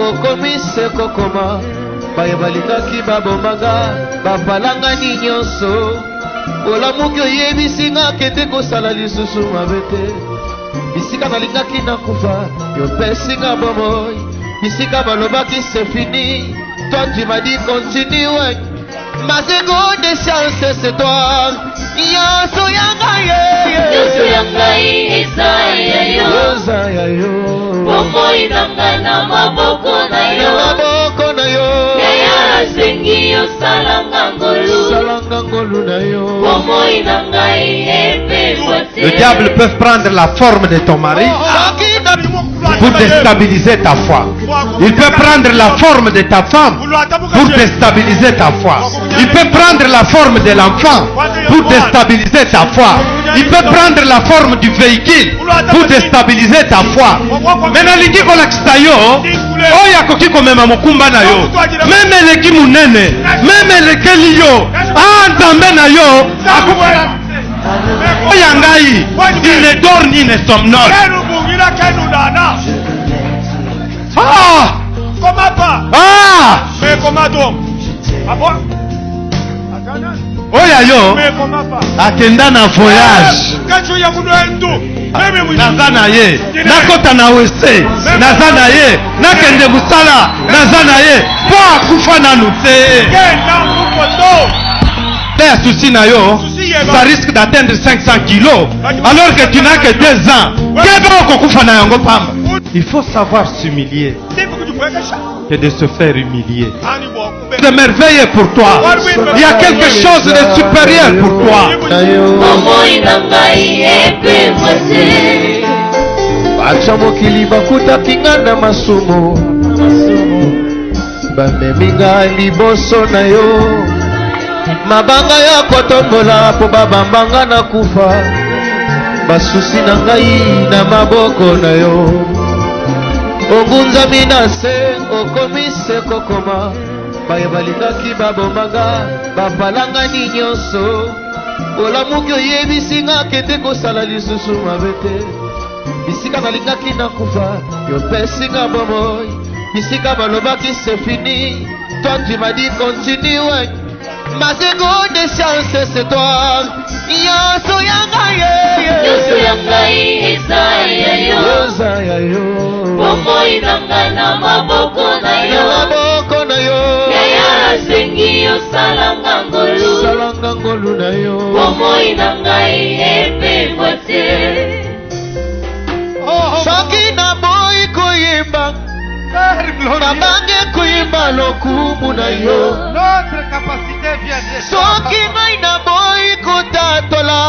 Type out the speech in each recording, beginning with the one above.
okomise kokoma baye balingaki babomanga bapalangani nyonso olamuki oyebisinga kete kosala lisusu mabe te bisika nalingaki nakufa yopesinga bomoi bisika balobaki c'est fini toi tu m'as dit continue ma seconde chance c'est toi Yoso yangai Isaiah yo Bomoi nanga na maboko na yo Yaya sengi yo salanga ngolu na yo Bomoi nanga epe kwate. Le diable peut prendre la forme de ton mari pour déstabiliser ta foi. Il peut prendre la forme de ta femme pour déstabiliser ta foi. Il peut prendre la forme de l'enfant pour déstabiliser ta foi. Il peut prendre la forme du véhicule pour déstabiliser ta foi. Maintenant, les gens qui yo, oya koki komema mokumba na yo. Même les qui munene, même les qui yo, entame na yo. Oya ngai, il ne dort ni ne somnole. Ah! Comment pas? Ah! Mais comment donc? Ah bon? Oya yo, mais comment pas? akenda na voyage. Kacho ya kuno endo. Naza na ye, nakota na wese, naza na ye, nakende musala, naza na ye, po akufa na nute. Les soucis na yo, ça risque d'atteindre 500 kilos, alors que tu n'as que 2 ans. Il faut savoir s'humilier que de se faire humilier. C'est merveilleux pour toi. Il y a quelque chose de supérieur pour toi. Mabanga ya kotombola po babambanga na kufa basusi na ngai na maboko na yo ogunzami na se okomise kokoma baye balingaki babomanga bapalangani nyonso olamuki oyebisinga kete kosala lisusu mabe te bisika nalingaki na kufa yopesinga bomoi bisika balobaki c'est fini toi tu m'as dit continue ma seconde chance c'est toi Yoso yangai Isaiah yo Bomoi nanga na maboko na yo Yaya sengi yo salanga ngolu na yo Bomoi nanga epe kwate. Soki na boy koyemba nabange koyemba lokumu na yo. Notre capacité vient de Soki ngai na boy kotatola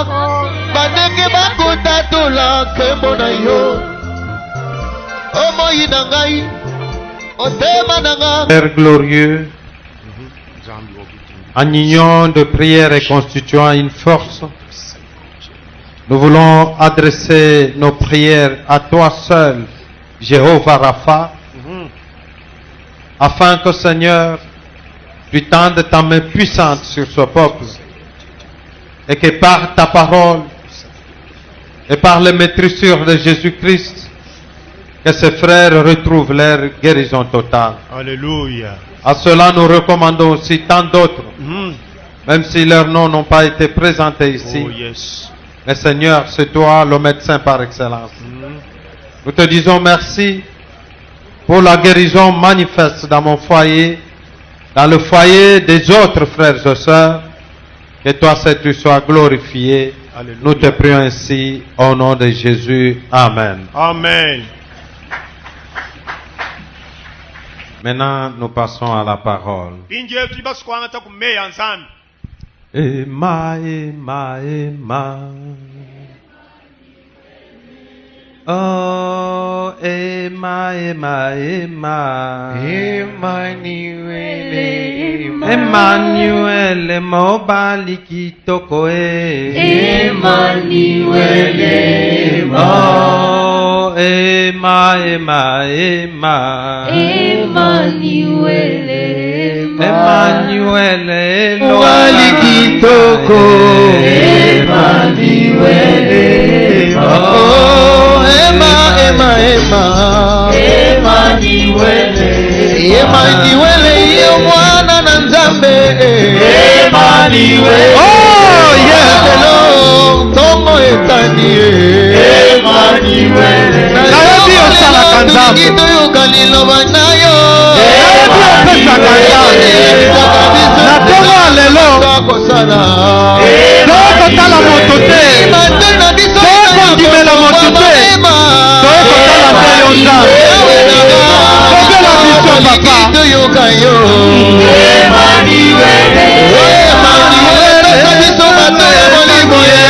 bandenge bakotatola kembo na yo omoyi na ngai otema na nga. Père glorieux, en union de prière et constituant une force, nous voulons adresser nos prières à toi seul, Jéhovah Rapha, afin que, Seigneur, tu tendes ta main puissante sur ce peuple et que par ta parole et par les maîtrisures de Jésus-Christ, que ces frères retrouvent leur guérison totale. Alléluia. À cela, nous recommandons aussi tant d'autres, même si leurs noms n'ont pas été présentés ici. Oh yes. Mais Seigneur, c'est toi le médecin par excellence. Nous te disons merci pour la guérison manifeste dans mon foyer, dans le foyer des autres frères et sœurs. Que toi, Seigneur, tu sois glorifié. Alléluia. Nous te prions ainsi au nom de Jésus. Amen. Amen. Maintenant, nous passons à la parole. Emma, Emma, Emma. Oh, Emma, Emma, Emma. Emmanuel, mobali kitoko Emmanuel, oh, Emma, Emma, Emma. Emmanuel, mobali kitoko Emmanuel, oh, Emma, Emma, Emma. Emmanuel. Oh yes. Tongo etani Nayebi osalaka nzambe. toyoka liloba na yo Nayebi opesaka nzambe. Na tongo lelo tokotala moto te, tokondimela moto te, tokotala te yo nzambe. Tobela biso papa. toyoka yo pesa biso bato ya molimo ye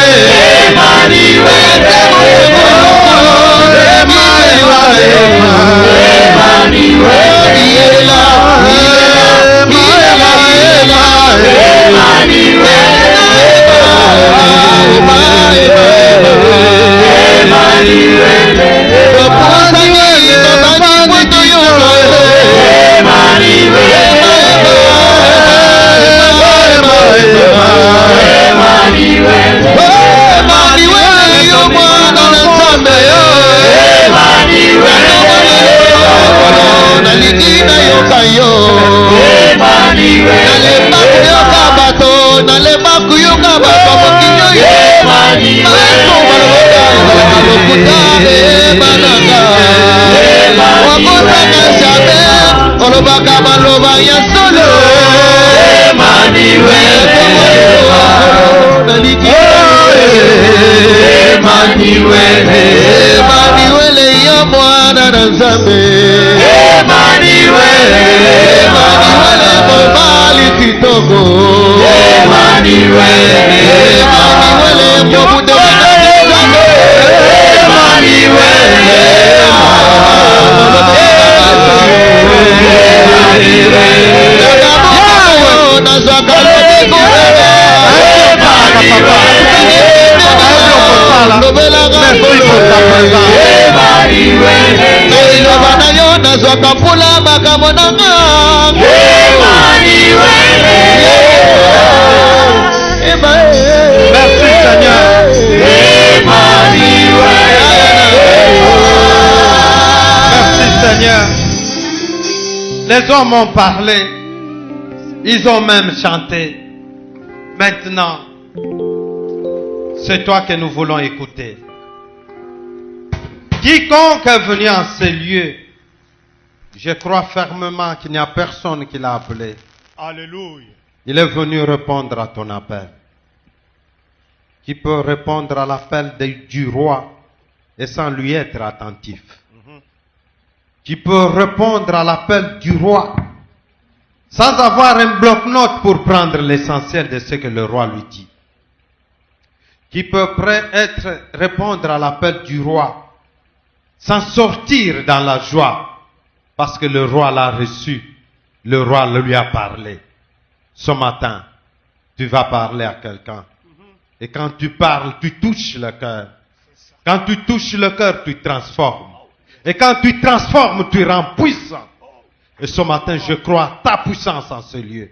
olobaka maloba ya solo Emmanuel yo mwana na Nzambe Emmanuel mobali kitoko Emmanuel mobude nazwaka mpula makambo na nga Merci Seigneur. Merci Seigneur. Les hommes ont parlé, ils ont même chanté. Maintenant, c'est toi que nous voulons écouter. Quiconque est venu en ces lieux, je crois fermement qu'il n'y a personne qui l'a appelé. Alléluia. Il est venu répondre à ton appel. Qui peut répondre à l'appel du roi et sans lui être attentif? Qui peut répondre à l'appel du roi sans avoir un bloc-notes pour prendre l'essentiel de ce que le roi lui dit? Qui peut répondre à l'appel du roi sans sortir dans la joie parce que le roi l'a reçu, le roi lui a parlé? Ce matin, tu vas parler à quelqu'un. Et quand tu parles, tu touches le cœur. Quand tu touches le cœur, tu transformes. Et quand tu transformes, tu rends puissant. Et ce matin, je crois à ta puissance en ce lieu.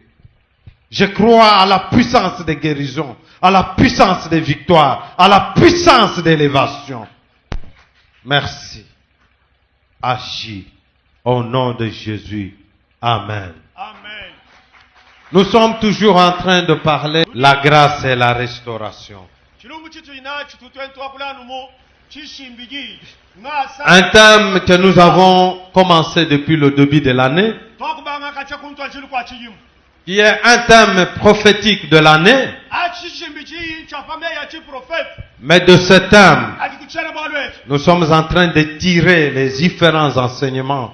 Je crois à la puissance des guérisons, à la puissance des victoires, à la puissance d'élévation. Merci. Agis au nom de Jésus. Amen. Amen. Nous sommes toujours en train de parler de la grâce et la restauration. Un thème que nous avons commencé depuis le début de l'année, qui est un thème prophétique de l'année. Mais de ce thème, nous sommes en train de tirer les différents enseignements.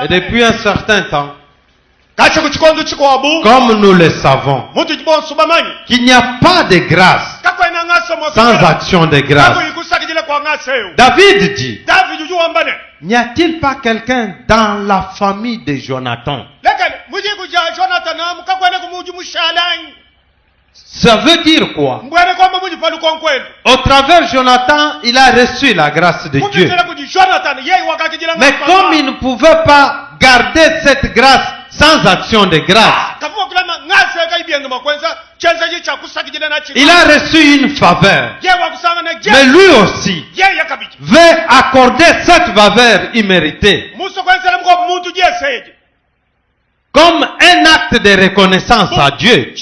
Et depuis un certain temps, comme nous le savons, qu'il n'y a pas de grâce sans action de grâce. David dit, n'y a-t-il pas quelqu'un dans la famille de Jonathan? Ça veut dire quoi? Au travers Jonathan, il a reçu la grâce de Dieu. Mais comme il ne pouvait pas garder cette grâce sans action de grâce, il a reçu une faveur. Mais lui aussi veut accorder cette faveur imméritée. comme un acte de reconnaissance à Dieu,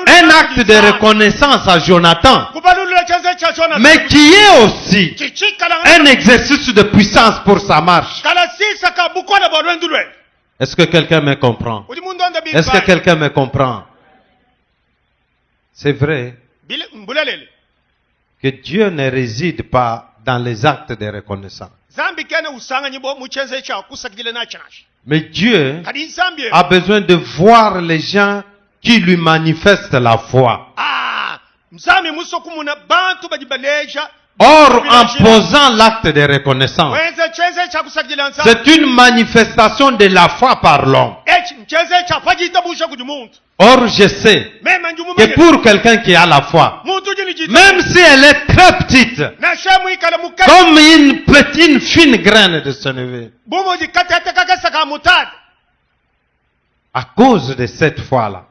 un acte de reconnaissance à Jonathan, mais qui est aussi un exercice de puissance pour sa marche. Est-ce que quelqu'un me comprend? Est-ce que quelqu'un me comprend? C'est vrai que Dieu ne réside pas dans les actes de reconnaissance. Mais Dieu a besoin de voir les gens qui lui manifestent la foi. Or, en posant l'acte de reconnaissance, c'est une manifestation de la foi par l'homme. Or, je sais que pour quelqu'un qui a la foi, même si elle est très petite, comme une fine graine de sénévé, à cause de cette foi-là,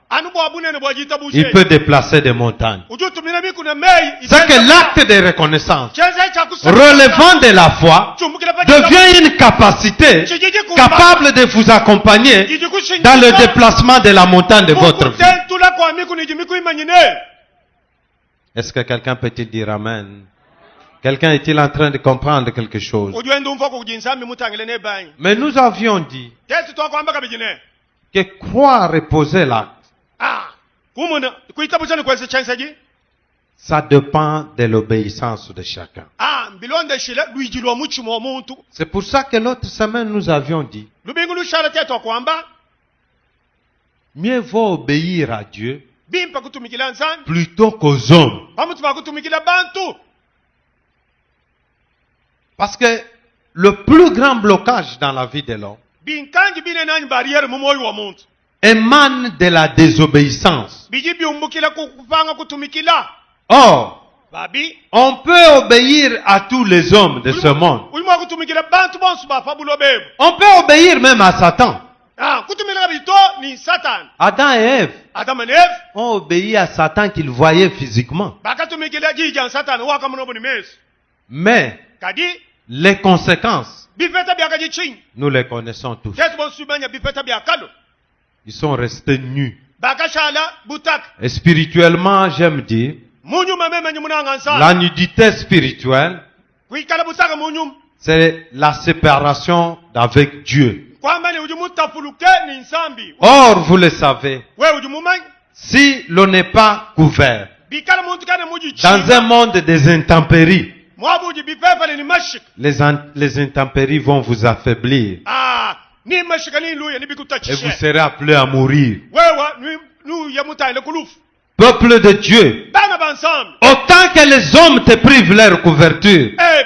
il peut déplacer des montagnes. C'est que l'acte de reconnaissance, relevant de la foi, devient une capacité capable de vous accompagner dans le déplacement de la montagne de votre vie. Est-ce que quelqu'un peut-il dire Amen? Quelqu'un est-il en train de comprendre quelque chose? Mais nous avions dit que croire reposer l'acte, ça dépend de l'obéissance de chacun. C'est pour ça que l'autre semaine nous avions dit, mieux vaut obéir à Dieu plutôt qu'aux hommes. Parce que le plus grand blocage dans la vie de l'homme émane de la désobéissance. Or, on peut obéir à tous les hommes de ce monde. On peut obéir même à Satan. Adam et Ève ont obéi à Satan qu'ils voyaient physiquement. Mais les conséquences, nous les connaissons tous. Ils sont restés nus. Et spirituellement, j'aime dire, la nudité spirituelle, c'est la séparation d'avec Dieu. Or, vous le savez, si l'on n'est pas couvert dans un monde des intempéries, les intempéries vont vous affaiblir. Et vous serez appelés à mourir. Peuple de Dieu, autant que les hommes te privent leur couverture, mais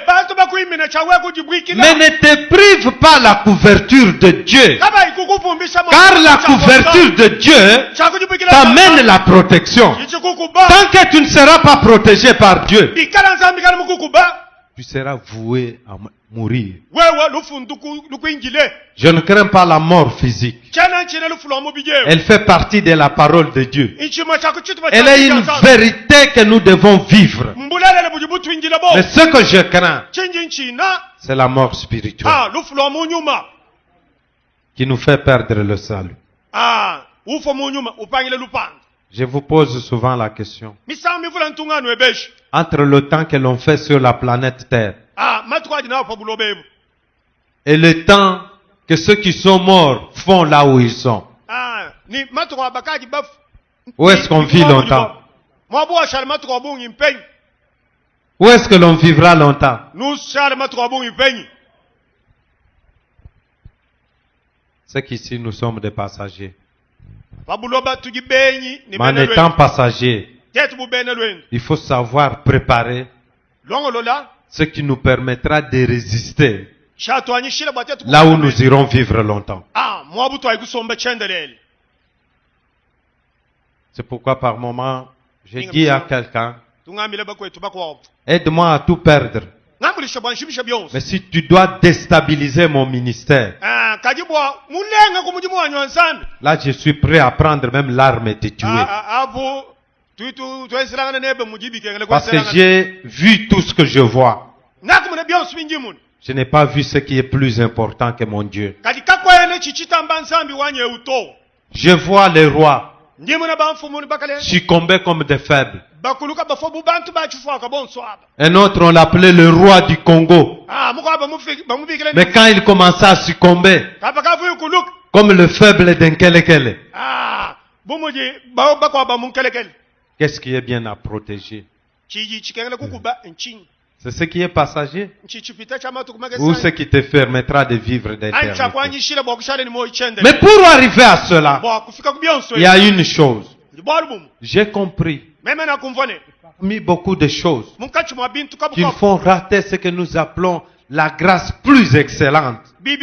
ne te prive pas la couverture de Dieu. Car la couverture de Dieu t'amène la protection. Tant que tu ne seras pas protégé par Dieu, tu seras voué à mourir. Je ne crains pas la mort physique. Elle fait partie de la parole de Dieu. Elle est une vérité que nous devons vivre. Mais ce que je crains, c'est la mort spirituelle qui nous fait perdre le salut. Je vous pose souvent la question. Entre le temps que l'on fait sur la planète Terre et le temps que ceux qui sont morts font là où ils sont, où est-ce qu'on vit longtemps? Où est-ce que l'on vivra longtemps? C'est qu'ici nous sommes des passagers. Mais en étant passager, il faut savoir préparer ce qui nous permettra de résister là où nous irons vivre longtemps. C'est pourquoi par moment, je dis à quelqu'un, aide-moi à tout perdre. Mais si tu dois déstabiliser mon ministère, là je suis prêt à prendre même l'arme et te tuer. Parce que j'ai vu tout ce que je vois. Je n'ai pas vu ce qui est plus important que mon Dieu. Je vois les rois succomber comme des faibles. Un autre, on l'appelait le roi du Congo. Mais quand il commençait à succomber, comme le faible d'Nkelekele, qu'est-ce qui est bien à protéger? C'est ce qui est passager ou ce qui te permettra de vivre d'éternité. Mais pour arriver à cela, il y a une chose. J'ai compris. Parmi beaucoup de choses qui font rater ce que nous appelons la grâce plus excellente. J'ai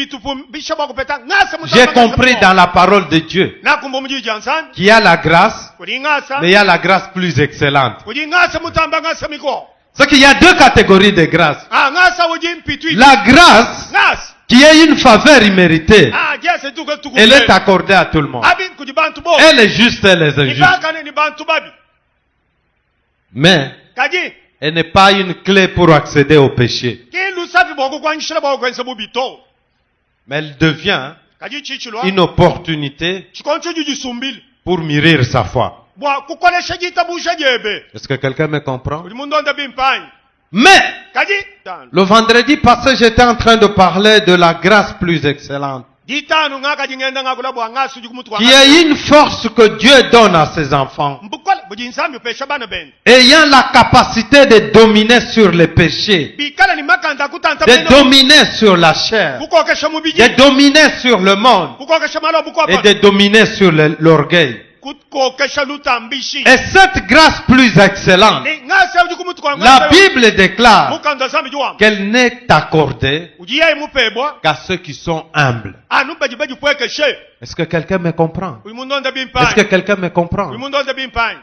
compris dans la parole de Dieu qu'il y a la grâce, mais il y a la grâce plus excellente. C'est qu'il y a deux catégories de grâce. La grâce qui est une faveur imméritée, elle est accordée à tout le monde. Elle est juste, elle est injuste. Mais elle n'est pas une clé pour accéder au péché. Mais elle devient une opportunité pour mûrir sa foi. Est-ce que quelqu'un me comprend? Mais le vendredi passé, j'étais en train de parler de la grâce plus excellente, qui est une force que Dieu donne à ses enfants, ayant la capacité de dominer sur les péchés, de dominer sur la chair, de dominer sur le monde et de dominer sur l'orgueil. Et cette grâce plus excellente, la Bible déclare qu'elle n'est accordée qu'à ceux qui sont humbles. Est-ce que quelqu'un me comprend? Est-ce que quelqu'un me comprend?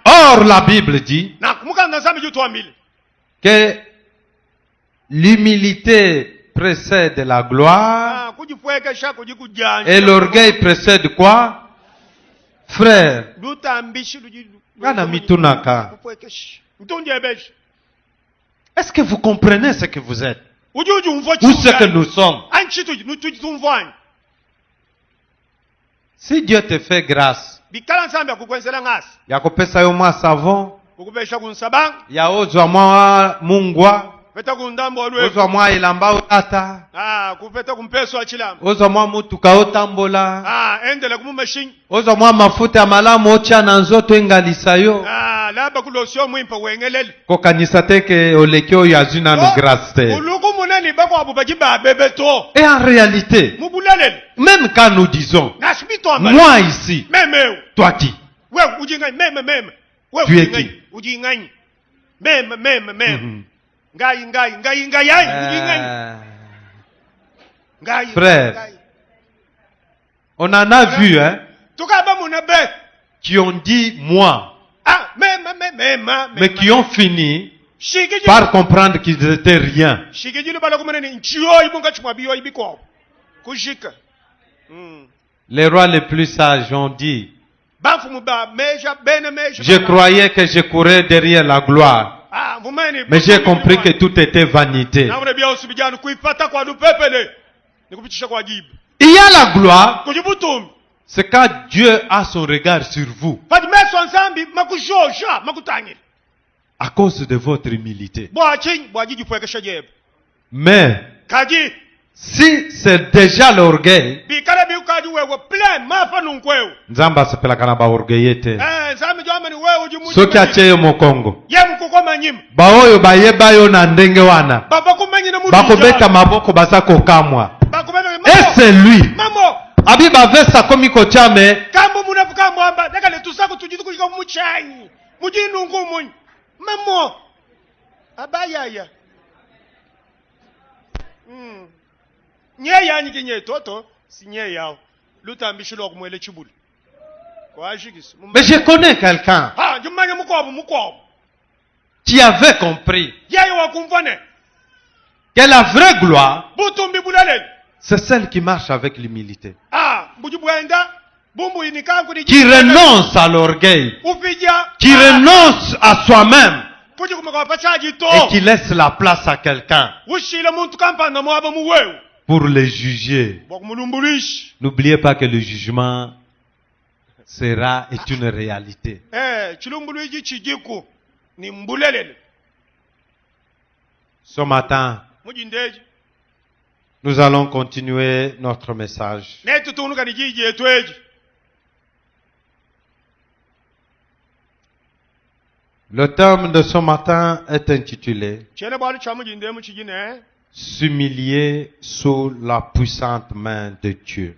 Or, la Bible dit que l'humilité précède la gloire et l'orgueil précède quoi? Frère, est-ce que vous comprenez ce que vous êtes? Ou ce que nous sommes? Si Dieu te fait grâce, yakopesa yo mwa savon, ya ozwa mwa mungwa, ozwa mwa ilamba otata, ozwa mwa mutuka otambola, ozwa mwa mafuta ya malamu otya na nzoto engalisa yo, kokanisa te ke oleki oyo azwi nanu grâce te. Et en réalité, même quand nous disons, moi ici, toi qui? Tu es qui? Frère, on en a vu, hein, qui ont dit moi, mais qui ont fini par comprendre qu'ils étaient rien. Les rois les plus sages ont dit, je croyais que je courais derrière la gloire, mais j'ai compris que tout était vanité. Il y a la gloire, c'est quand Dieu a son regard sur vous à cause de votre humilité. Mais si c'est déjà l'orgueil, Nzamba sepelaka na ba orgueillete. Soki acheyo mokongo. Baoyo bayeba yo na ndenge wana. Bakobeta maboko basa kokamwa. Et c'est lui. Abi bavesa komi kochame. Kambo munafuka mwamba. Dakale tusako tujitu kushika muchanyi. Mujinungu munyi. Mamo. Abayaya. Nye yanyi kinye toto. Si nye yao. Lutambishilo kumwele chibuli. Mais je connais quelqu'un qui avait compris que la vraie gloire, c'est celle qui marche avec l'humilité, qui renonce à l'orgueil, qui renonce à soi-même et qui laisse la place à quelqu'un. pour les juger. bokumulumbulishi. N'oubliez pas que le jugement sera est une réalité. Chilumbuliji chijiku ni mbulelele. Ce matin, Mujindeji. nous allons continuer notre message. Netutunuka ni jiji etweji. Le thème de ce matin est intitulé Chene bali chamujinde muchijine. S'humilier sous la puissante main de Dieu.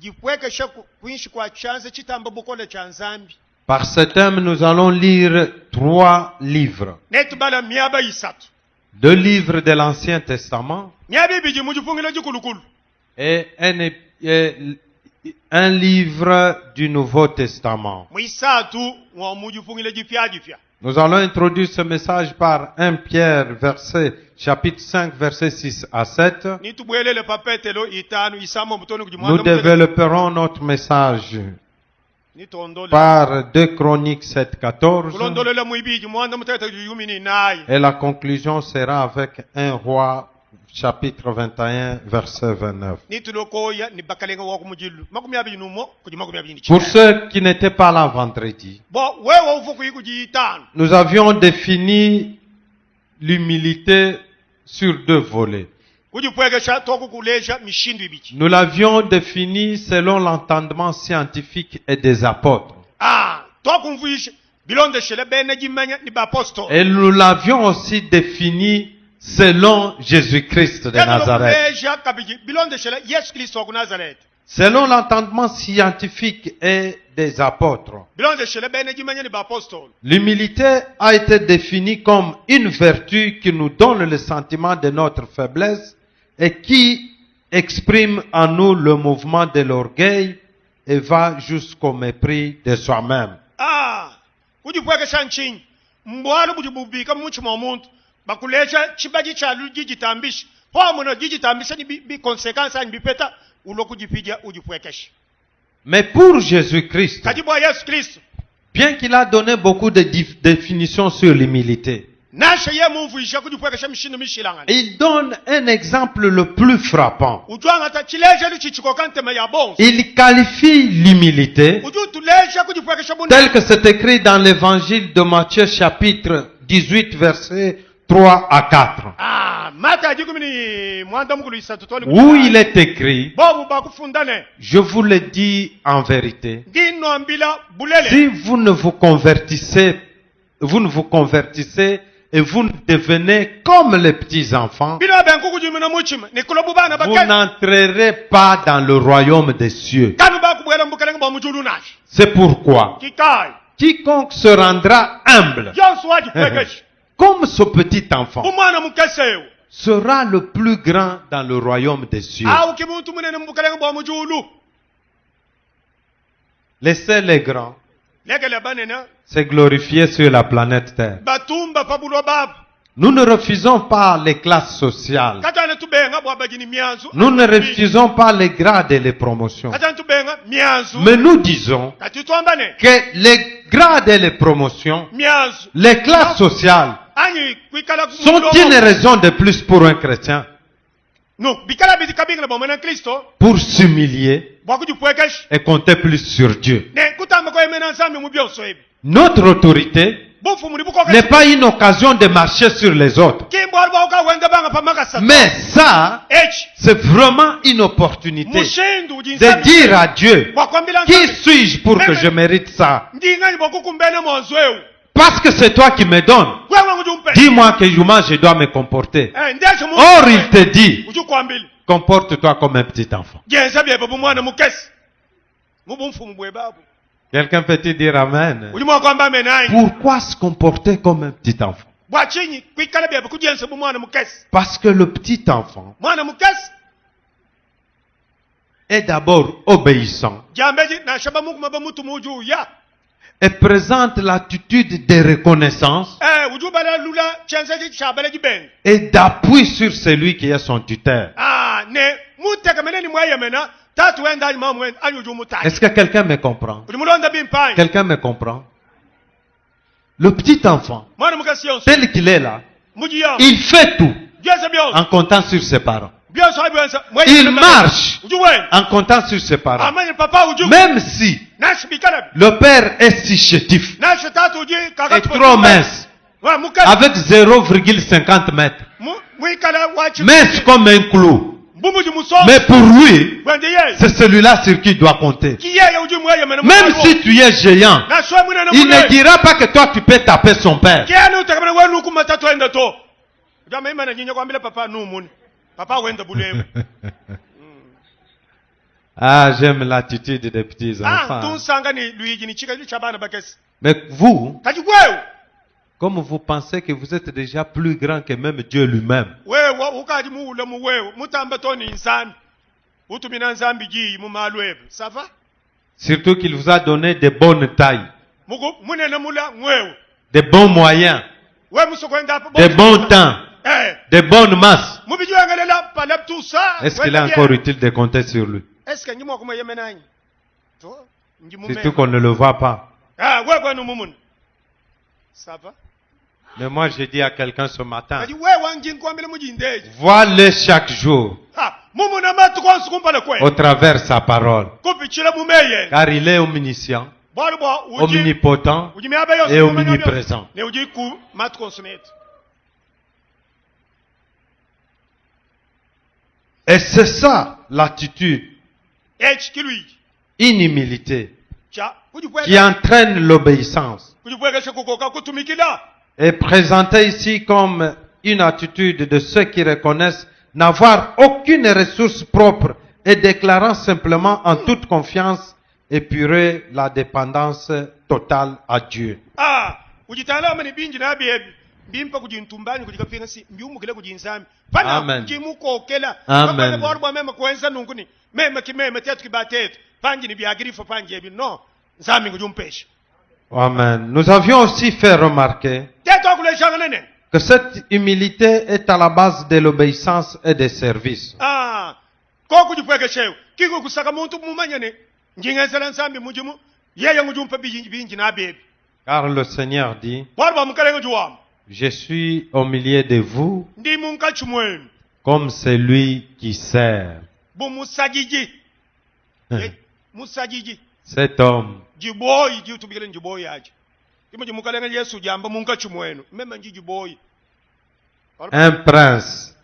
Jipwekesha kuishi kwa chanze chitambo bukole chanzambi. Par ce thème, nous allons lire 3 livres. Netubala miaba isatu. 2 livres de l'Ancien Testament Miaba ibiji mujifungile jikulukulu. et un livre du Nouveau Testament. Muisatu wa mujifungile jifya jifya. Nous allons introduire ce message par 1 Pierre, chapitre 5, versets 6 à 7. Nitubwelele papetelo itanu isamo mutoni Nous kujimwanda développerons notre message nitondole. par 2 Chroniques 7, 14. Kulondolele muibiji mwanda mutete yumini naye. Et la conclusion sera avec 1 Roi, chapitre 21, verset 29. Nitulokoya ni bakalenga wa kumujilu. Makumi abiji numo kujimako abiji ni. Pour ceux qui n'étaient pas là vendredi, Bo wewe ufuku yikuji itanu. nous avions défini l'humilité sur 2 volets. Kujipwekesha toku kulesha mishindu ibiji. Nous l'avions défini selon l'entendement scientifique et des apôtres. Toku mvuishi bilonde shele bene jimanya ni bapostol. Et nous l'avions aussi défini selon Jésus-Christ de Nazareth. Kulesha kabiji bilonde shele Yesu Kristo wa Nazareth. Selon l'entendement scientifique et des apôtres. Bilonde shele bene jimanya ni bapostol. L'humilité a été définie comme une vertu qui nous donne le sentiment de notre faiblesse et qui exprime en nous le mouvement de l'orgueil et va jusqu'au mépris de soi-même. Kujipwekesha nchini. Mbwalo kujibubika mmuchima omuntu. Bakulesha chibaji chalu jijitambishi. Hoa muna jijitambishi ni bi konsekansa ni bipeta. Ulo kujipija ujipwekesha. Mais pour Jésus-Christ, Kajibwa Yesu Kristo. bien qu'il a donné beaucoup de définitions sur l'humilité, Nasha ye mvuisha kujipwekesha mishindu mishilangani. il donne un exemple le plus frappant. Ujuanga ta chilesha lu chichikokante ya bonso. Il qualifie l'humilité Uju tulesha kujipwekesha bunda. tel que c'est écrit dans l'évangile de Matthieu chapitre 18 versets 3 à 4. Mata jikumini mwanda mukulu isatu toli. Où il est écrit, Bobu bakufundane. je vous le dis en vérité, Ngino ambila bulele. si vous ne vous convertissez et vous devenez comme les petits enfants, Bino benkuku jimina muchima. Nikulobu bana vous bakene. n'entrerez pas dans le royaume des cieux. Kanu bakubwela mbukelenga ba mujulu nashi. C'est pourquoi Kikai. quiconque se rendra humble, Yonsu wajipwekesha. comme ce petit enfant, Umwana mukeseo. sera le plus grand dans le royaume des cieux. Au kimuntu munene mbukelenga ba mujulu. Laissez les grands Legele banena. se glorifier sur la planète Terre. Batumba pabulo babu. Nous ne refusons pas les classes sociales. Katane tubenga bwa bajini mianzu. Nous ne refusons pas les grades et les promotions. Katane tubenga mianzu. Mais nous disons Katitwambane. que les grades et les promotions, Mianzu. les classes sociales, Anyi kwikala sont une raison de plus pour un chrétien No, bikala biti kabinga ba mwana Kristo. pour s'humilier Bwa kujipwekesha. et compter plus sur Dieu. Ne kutamba kwa emena nsambi mu byoso ebi. Notre autorité Bufu muri bukoka. n'est pas une occasion de marcher sur les autres. Kimbo alba uka wenda banga pamaka sa. Mais ça, H. c'est vraiment une opportunité Mushindu de jinsabi. dire à Dieu, Bwa kwambila qui nsambi. suis-je pour que je mérite ça? Ndinga boku kumbene mwanzweu. Parce que c'est toi qui me donnes. Wewe ngujumpe. Dis-moi comment je dois me comporter. Ndeshe mu. Or, il te dit, Uju kwambili. comporte-toi comme un petit enfant. Genza bye babu mwana mukesi. Mubumfu mbwe babu. Quelqu'un peut-il dire Amen? Uju mwa kwamba menai. Pourquoi se comporter comme un petit enfant? Bwa chinyi kwikala bye kujenza bu mwana mukesi. Parce que le petit enfant Mwana mukesi. est d'abord obéissant Jambeji na shaba mungu maba mutu muju ya. et présente l'attitude de reconnaissance Uju bala lula chenza ji shabale ji ben. et d'appui sur celui qui est son tuteur. Ne muteka meneni mwaye mena tatu wenda mamu wenda anyuju mutaki. Est-ce que quelqu'un me comprend? Uju mulonda bimpai. Quelqu'un me comprend? Le petit enfant, Mwana mukesi yonso. tel qu'il est là, Muji ya. il fait tout Genza byo. en comptant sur ses parents. Il marche en comptant sur ses parents. Même si le père est si chétif et trop mince, avec 0,50 mètres, mince comme un clou. Mais pour lui, c'est celui-là sur qui il doit compter. Même si tu es géant, il ne dira pas que toi tu peux taper son père. Ah, j'aime l'attitude des petits enfants. Mais vous, comme vous pensez que vous êtes déjà plus grand que même Dieu lui-même, surtout qu'il vous a donné de bonnes tailles, de bons moyens, de bons temps, de bonnes masses. Est-ce qu'il est encore utile de compter sur lui? Surtout qu'on ne le voit pas. Mais moi je dis à quelqu'un ce matin, vois-le chaque jour au travers sa parole. Car il est omniscient, omnipotent et omniprésent. Et c'est ça l'attitude, une humilité qui entraîne l'obéissance. Est présentée ici comme une attitude de ceux qui reconnaissent n'avoir aucune ressource propre et déclarant simplement en toute confiance épurer la dépendance totale à Dieu. Amen. Amen. Nous avions aussi fait remarquer que cette humilité est à la base de l'obéissance et des services. Car le Seigneur dit, je suis au milieu de vous comme celui qui sert. Cet homme, un prince,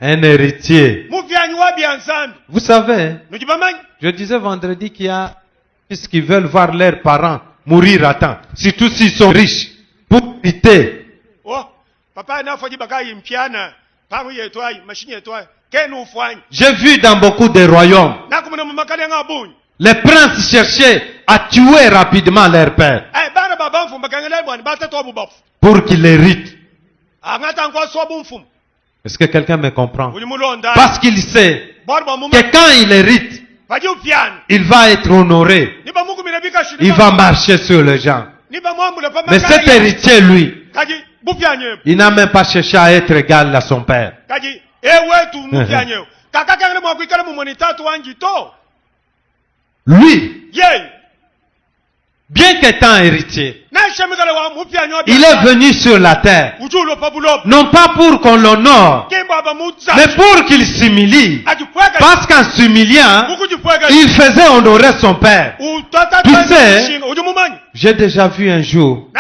un héritier. Vous savez, je disais vendredi qu'il y a, puisqu'ils veulent voir leurs parents mourir à temps, surtout s'ils sont riches, pour éviter. J'ai vu dans beaucoup de royaumes, les princes cherchaient à tuer rapidement leur père pour qu'il hérite. Est-ce que quelqu'un me comprend? Parce qu'il sait que quand il hérite, il va être honoré. Il va marcher sur les gens. Mais cet héritier, lui, il n'a même pas cherché à être égal à son père. Lui, bien qu'étant héritier, il est venu sur la terre, non pas pour qu'on l'honore, mais pour qu'il s'humilie. Parce qu'en s'humiliant, il faisait honorer son père. Tu sais, j'ai déjà vu un jour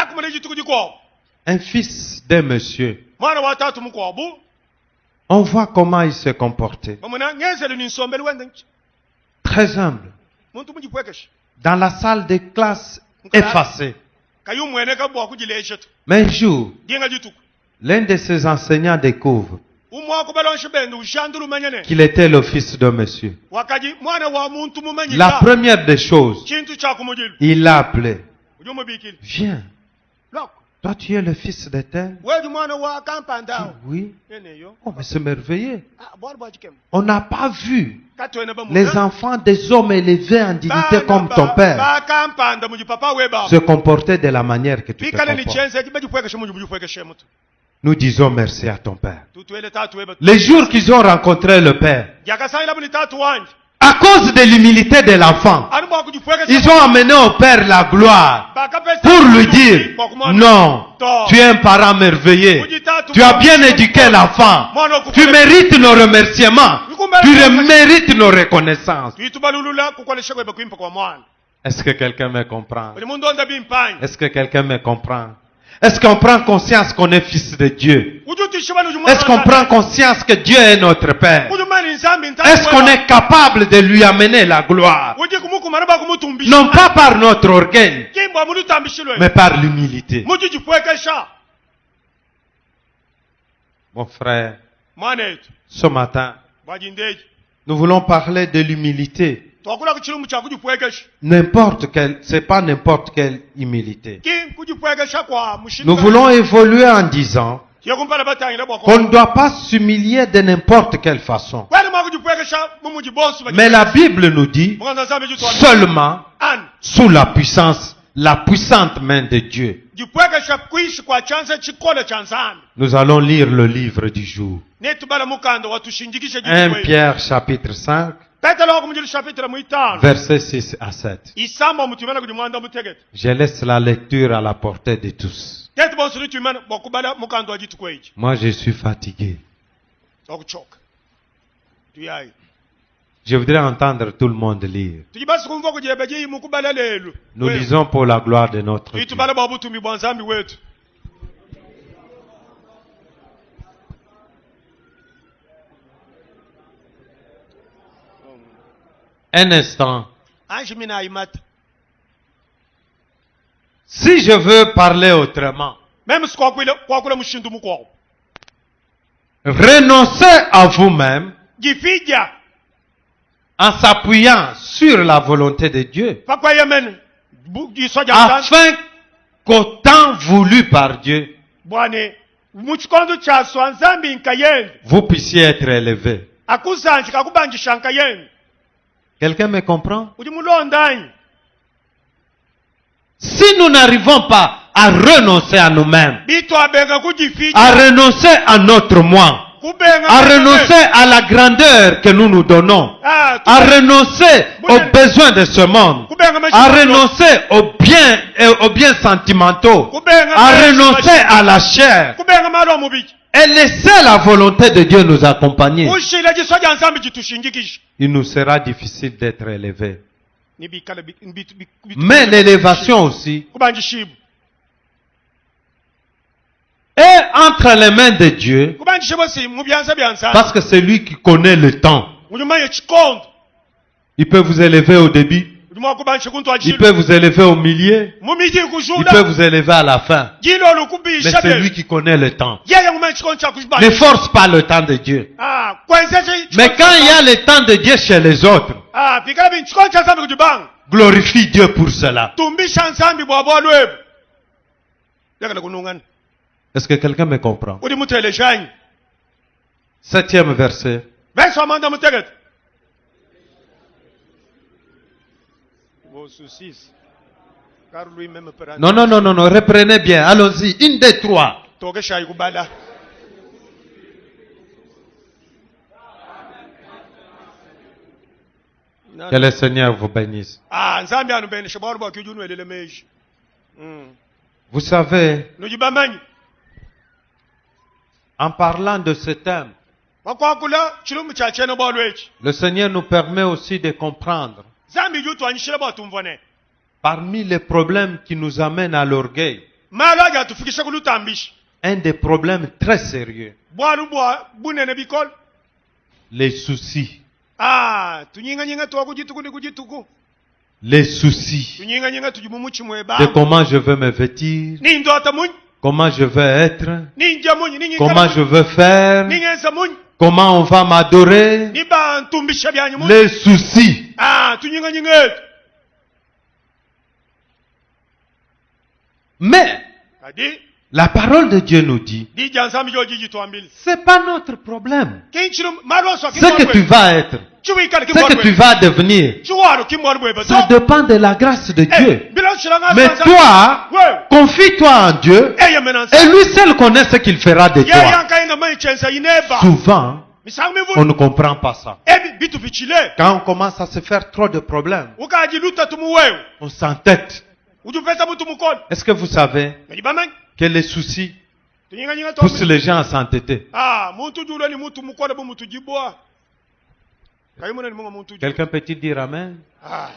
un fils d'un monsieur. On voit comment il se comportait. Très humble. Dans la salle de classe effacée. Mais un jour, l'un de ses enseignants découvre qu'il était le fils de monsieur. La première des choses, il l'a appelé. Viens. Toi, tu es le fils de tel? Oui. Oh, mais c'est merveilleux. On n'a pas vu les enfants des hommes élevés en dignité comme ton père se comporter de la manière que tu te comportes. Nous disons merci à ton père. Les jours qu'ils ont rencontré le père, À cause de l'humilité de l'enfant, ils ont amené au Père la gloire pour lui dire, non, tu es un parent merveilleux. Tu as bien éduqué l'enfant. Tu mérites nos remerciements. Tu mérites nos reconnaissances. Est-ce que quelqu'un me comprend? Est-ce que quelqu'un me comprend? Est-ce qu'on prend conscience qu'on est fils de Dieu? Est-ce qu'on prend conscience que Dieu est notre Père? Est-ce qu'on est capable de lui amener la gloire? Non pas par notre orgueil, mais par l'humilité. Mon frère, ce matin, nous voulons parler de l'humilité. N'importe quelle, c'est pas n'importe quelle humilité. Nous voulons évoluer en disant qu'on ne doit pas s'humilier de n'importe quelle façon. Mais la Bible nous dit seulement sous la puissante main de Dieu. Nous allons lire le livre du jour. 1 Pierre chapitre 5. Versets 6 à 7. Je laisse la lecture à la portée de tous. Moi, je suis fatigué. Je voudrais entendre tout le monde lire. Nous lisons pour la gloire de notre Dieu. Un instant. Si je veux parler autrement, renoncez à vous-même en s'appuyant sur la volonté de Dieu, afin qu'au temps voulu par Dieu, vous puissiez être élevé. Quelqu'un me comprend? Si nous n'arrivons pas à renoncer à nous-mêmes, à renoncer à notre moi, à renoncer à la grandeur que nous nous donnons, à renoncer aux besoins de ce monde, à renoncer aux biens sentimentaux, à renoncer à la chair, et laisser la volonté de Dieu nous accompagner, il nous sera difficile d'être élevés. Mais l'élévation aussi est entre les mains de Dieu, parce que c'est lui qui connaît le temps. Il peut vous élever au début, il peut vous élever au milieu, il peut vous élever à la fin. Mais c'est lui qui connaît le temps. Ne force pas le temps de Dieu. Mais quand il y a le temps de Dieu chez les autres, glorifie Dieu pour cela. Est-ce que quelqu'un me comprend? 7e verset. Non, reprenez bien. Allons-y. 1, 2, 3. Que le Seigneur vous bénisse. Vous savez, en parlant de ce thème, le Seigneur nous permet aussi de comprendre parmi les problèmes qui nous amènent à l'orgueil, un des problèmes très sérieux, les soucis. Les soucis de comment je veux me vêtir, comment je veux être, comment je veux faire, comment on va m'adorer. Les soucis. Mais la parole de Dieu nous dit, c'est pas notre problème. Ce que tu vas être, ce que tu vas devenir, ça dépend de la grâce de Dieu. Mais toi, confie-toi en Dieu, et lui seul connaît ce qu'il fera de toi. Souvent, misango On mivu ne comprend pas ça. ebi bitu bichile Quand on commence à se faire trop de problèmes, ukaji luta tumuwewe on s'entête. ujupesa mutu mukono Est-ce que vous savez ngibamani que les soucis tunyinga poussent les gens à s'entêter? muntu julo ni mutu mukono bu mutu jibwa kayimona ni muntu Quelqu'un peut-il dire amen? ah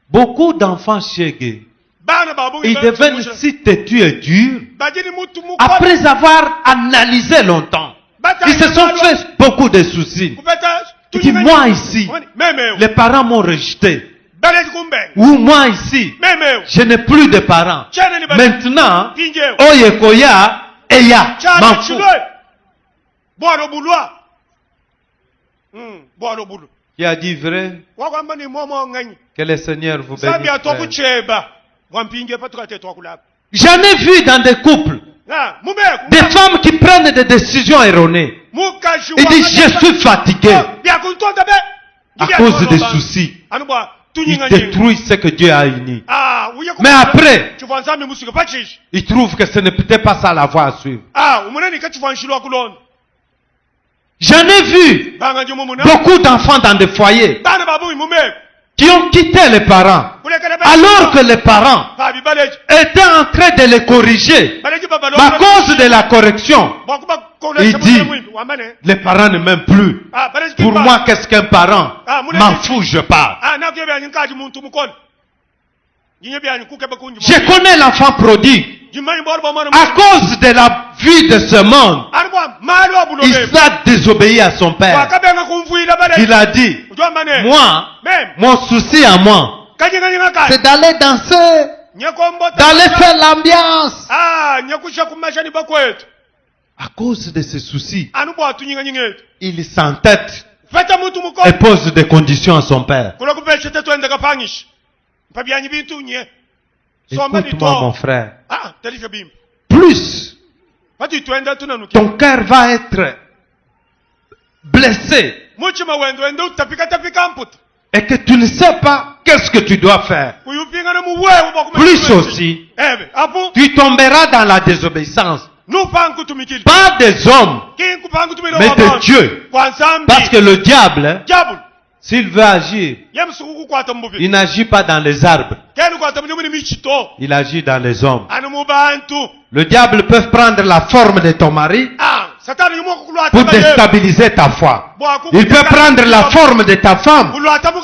Beaucoup d'enfants chégués, bana babu ils deviennent si têtus et durs bajini mutu mukono après avoir analysé longtemps. Ils se sont fait beaucoup de soucis. Ils disent, moi ici, les parents m'ont rejeté. Ou moi ici, je n'ai plus de parents. Maintenant, Oyekoya, Eya, m'en fous. Qui a dit vrai? Que le Seigneur vous bénisse. J'en ai vu dans des couples, des femmes qui prennent des décisions erronées. Ils disent, je suis fatigué à cause des soucis. Ils détruisent ce que Dieu a uni. Mais après, ils trouvent que ce n'est peut-être pas ça la voie à suivre. J'en ai vu beaucoup d'enfants dans des foyers qui ont quitté les parents alors que les parents étaient en train de les corriger. À cause de la correction, il dit, les parents ne m'aiment plus. Pour moi, qu'est-ce qu'un parent? M'en fous, je pars. Je connais l'enfant prodigue. À cause de la vie de ce monde, il a désobéi à son père. Il a dit, moi, mon souci à moi, c'est d'aller danser, d'aller faire l'ambiance. À cause de ses soucis, il s'entête et pose des conditions à son père. Écoute-moi, mon frère. Plus ton cœur va être blessé et que tu ne sais pas qu'est-ce que tu dois faire. Plus aussi, tu tomberas dans la désobéissance. Pas des hommes, mais de Dieu. Parce que le diable, s'il veut agir, il n'agit pas dans les arbres. Il agit dans les hommes. Le diable peut prendre la forme de ton mari pour déstabiliser ta foi. Il peut prendre la forme de ta femme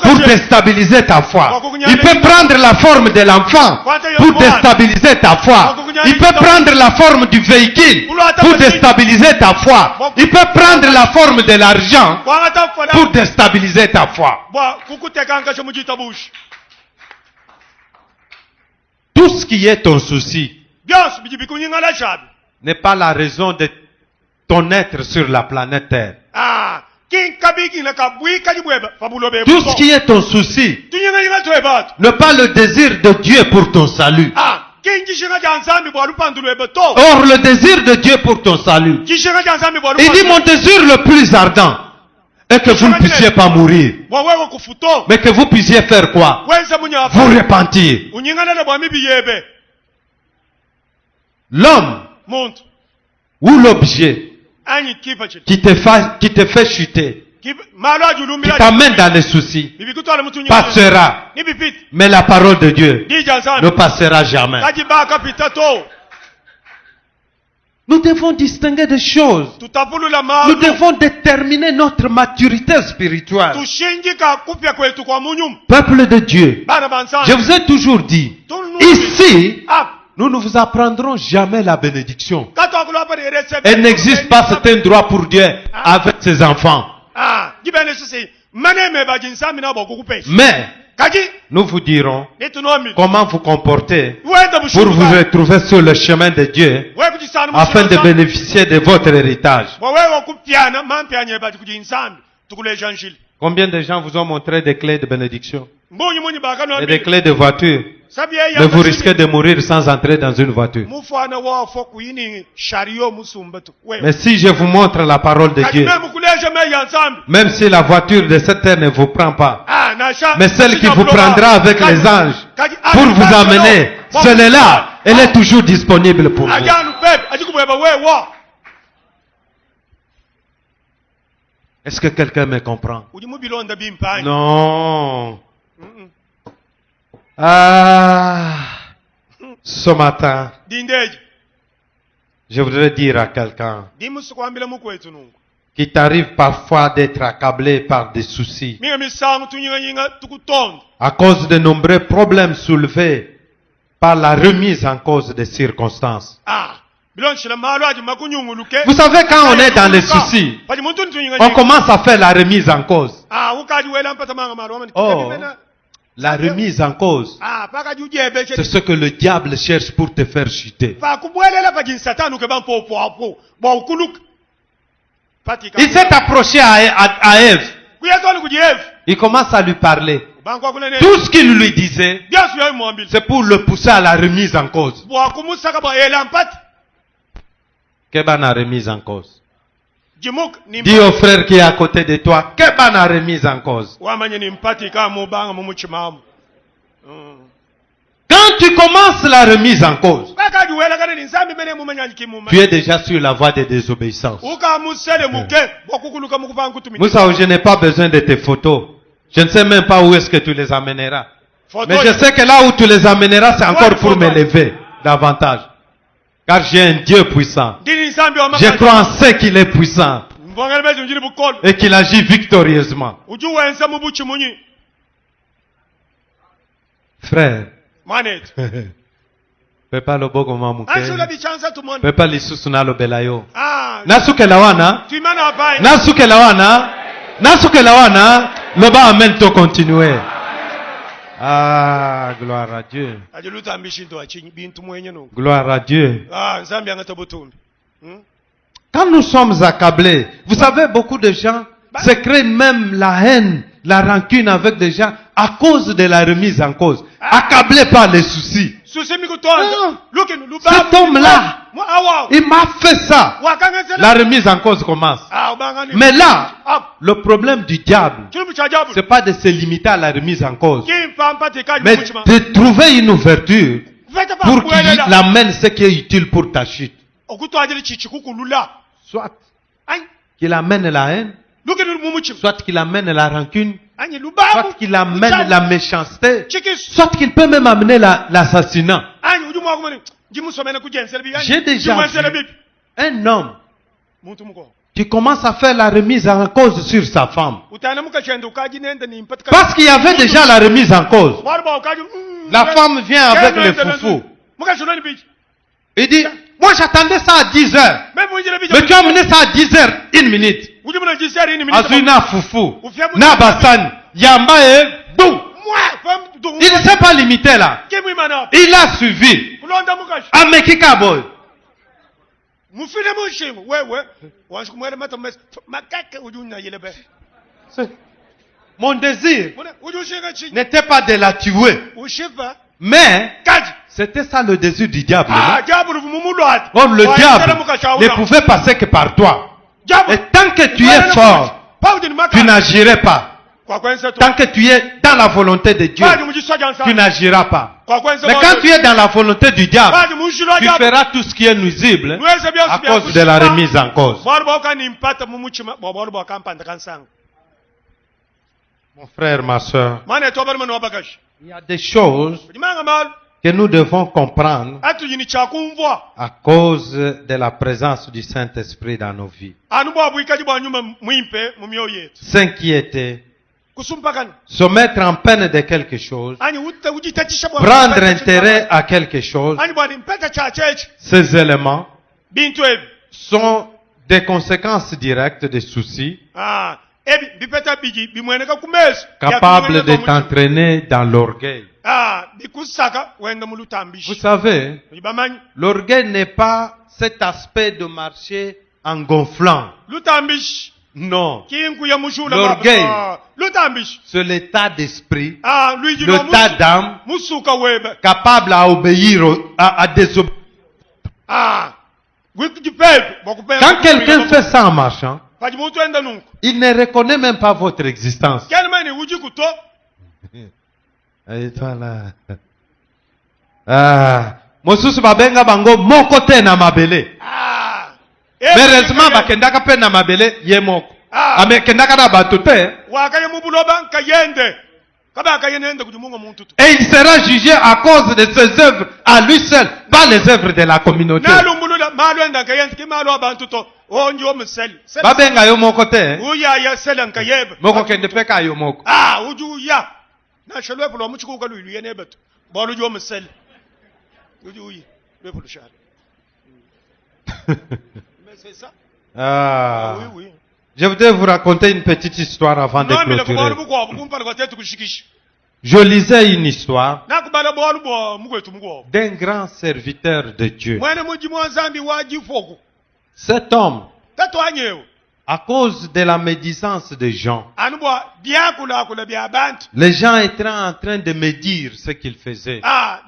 pour déstabiliser ta foi. Il peut prendre la forme de l'enfant pour déstabiliser ta foi. Il peut prendre la forme du véhicule pour déstabiliser ta foi. Il peut prendre la forme de l'argent pour déstabiliser ta foi. Tout ce qui est ton souci n'est pas la raison de ton être sur la planète Terre. Tout ce qui est ton souci n'est pas le désir de Dieu pour ton salut. Or, le désir de Dieu pour ton salut, il dit, mon désir le plus ardent est que vous ne puissiez pas mourir, mais que vous puissiez faire quoi? Vous repentir. L'homme ou l'objet qui te fait chuter, qui t'amène dans les soucis, passera. Mais la parole de Dieu ne passera jamais. Nous devons distinguer des choses. Nous devons déterminer notre maturité spirituelle. Peuple de Dieu, je vous ai toujours dit, ici, nous ne vous apprendrons jamais la bénédiction. Elle n'existe pas, c'est un droit pour Dieu avec ses enfants. Mais nous vous dirons comment vous comporter pour vous retrouver sur le chemin de Dieu afin de bénéficier de votre héritage. Combien de gens vous ont montré des clés de bénédiction et des clés de voiture? Mais vous risquez de mourir sans entrer dans une voiture. Mais si je vous montre la parole de Dieu, même si la voiture de cette terre ne vous prend pas, mais celle qui vous prendra avec les anges pour vous amener, celle-là, elle est toujours disponible pour vous. Est-ce que quelqu'un me comprend? uli mubilonda bimpanya. Non. Mm-mm. Ah, ce matin, Dindeje. je voudrais dire à quelqu'un Dimusu kwambila mukwetu nungu. qui t'arrive parfois d'être accablé par des soucis Minga misangu tunyinga tukutonda. à cause de nombreux problèmes soulevés par la remise en cause des circonstances. Ah. Bilonshila malo aji makunyunguluke. Vous savez, quand on est dans les soucis, Paji muntu tunyinga. on commence à faire la remise en cause. Ah, ukaji wela mpata manga malo wamani. Oh, la remise en cause, Ah, paka jujebe c'est ce que le diable cherche pour te faire chuter. pa kubwelela paji satanu ke bampo po bo ukuluk. Patika. Il s'est approché à Ève. Kuyatoni kujieve. Il commence à lui parler. Banko kunene. Tout ce qu'il lui disait, Biasu ya mwambili. c'est pour le pousser à la remise en cause. Bo kumusaka ba ela mpata. Kebana remise en cause. Jimuk ni Dis au frère qui est à côté de toi, Kebana remise en cause. wamanye ni mpati ka mubanga mumuchimamu. Quand tu commences la remise en cause, Paka juwela kana ni nzambi mene mumanyanyi kimuma. tu es déjà sur la voie de désobéissance. Uka musele muke bo kukuluka mukuvanga kutumi. Moussa, je n'ai pas besoin de tes photos. Je ne sais même pas où est-ce que tu les amèneras. Mais je sais que là où tu les amèneras, c'est encore pour m'élever davantage. Car j'ai un Dieu puissant. Dini nzambi wa Je makani. crois en ce qu'il est puissant Mbongele bezo njiri bukolo. et qu'il agit victorieusement. Ujuwenza mubuchi munyi. Frère, Manet. pepa lobogo mamuke. Anshula bichanza tumone. Pepa lisusu nalo belayo. Ah. Nasuke lawana. Tuimana abai. Nasuke lawana. Nasuke lawana. Loba amen to continuer. Ah, gloire à Dieu. Ajiluta ambishinto achinyi bintu mwenye no. Gloire à Dieu. Ah, nzambi angatabutumbi. Quand nous sommes accablés, vous savez, beaucoup de gens se créent même la haine, la rancune avec des gens à cause de la remise en cause. Accablés par les soucis. Susemi kutonda. Look in luba. Cet homme-là, Mo awa. il m'a fait ça. Wakanga zela. La remise en cause commence. Ah, ubangani. Mais là, Ah, le problème du diable, chulubu chajabu. c'est pas de se limiter à la remise en cause, Kimpa mpati kaji mais muchima. de trouver une ouverture Vete pa pour qu'il kuelela. amène ce qui est utile pour ta chute. Okuto ajili chichikukulula. Soit Aïe. qu'il amène la haine, Look in mumuchima. soit qu'il amène la rancune, Anyi luba. soit qu'il amène la méchanceté, Chikis. soit qu'il peut même amener l'assassinat. Anyi ujumu wakumani. Jimu somena kujensela bi. J'ai déjà vu un homme Muntu muko. qui commence à faire la remise en cause sur sa femme. Utana mukachenda ukaji nenda ni mpati kaji. Parce qu'il y avait déjà la remise en cause. Warba ukaji. La femme vient avec le foufou. Mukachona bi. Il dit, moi j'attendais ça à 10 heures. Même unjira bi. Mais tu as amené ça à 10 heures, 1 minute. Ujumu na jisari ni minute. Azuna foufou. Na basan. Yamba et boum. Moi, femme du. Il ne s'est pas limité là. Kemu imana. Il a suivi. Kulonda mukashi. Amekika boy. Mufile mushimu. Wewe. Wanshu kumwele mata makake ujunya yelebe. Mon désir Ujushinga chi. n'était pas de la tuer. Ushiva. Mais Kaji. c'était ça le désir du diable. Ah, non? jabu mumulwat. Or le diable ne pouvait passer que par toi. Et tant que tu es fort, tu n'agirais pas. Tant que tu es dans la volonté de Dieu, tu n'agiras pas. Mais quand tu es dans la volonté du diable, tu feras tout ce qui est nuisible à cause de la remise en cause. Mon frère, ma soeur, il y a des choses que nous devons comprendre à cause de la présence du Saint-Esprit dans nos vies. S'inquiéter, se mettre en peine de quelque chose, prendre intérêt à quelque chose, ces éléments sont des conséquences directes des soucis capables de t'entraîner dans l'orgueil. Vous savez, l'orgueil n'est pas cet aspect de marcher en gonflant. Non. L'orgueil, c'est l'état d'esprit, l'état d'âme capable à obéir, à désobéir. Quand quelqu'un fait ça en marchant, il ne reconnaît même pas votre existence. Et toi là. Mosusu babenga bango moko te na mabele. Heureusement bakendaka pe na mabele ye moko. amekendaka na bato te. wakaye mubuloba nkayende kaba akayenende kuti mungo muntu tu Et il sera jugé à cause de ses œuvres à lui seul, pas les œuvres de la communauté. nalumbulula malwenda nkayende kimalo abantu to onje omuseli Babenga yo moko te. uya ya sela nkayebe Moko kende peka yo moko. uju ya na shelwe bulo muchikuka lwilu yenebeto bolu jo omuseli uju uyi lwebulo shali mais c'est ça oui oui. Je voudrais vous raconter une petite histoire avant de clôturer. Je lisais une histoire d'un grand serviteur de Dieu. Cet homme, à cause de la médisance des gens, les gens étaient en train de médire ce qu'il faisait. Un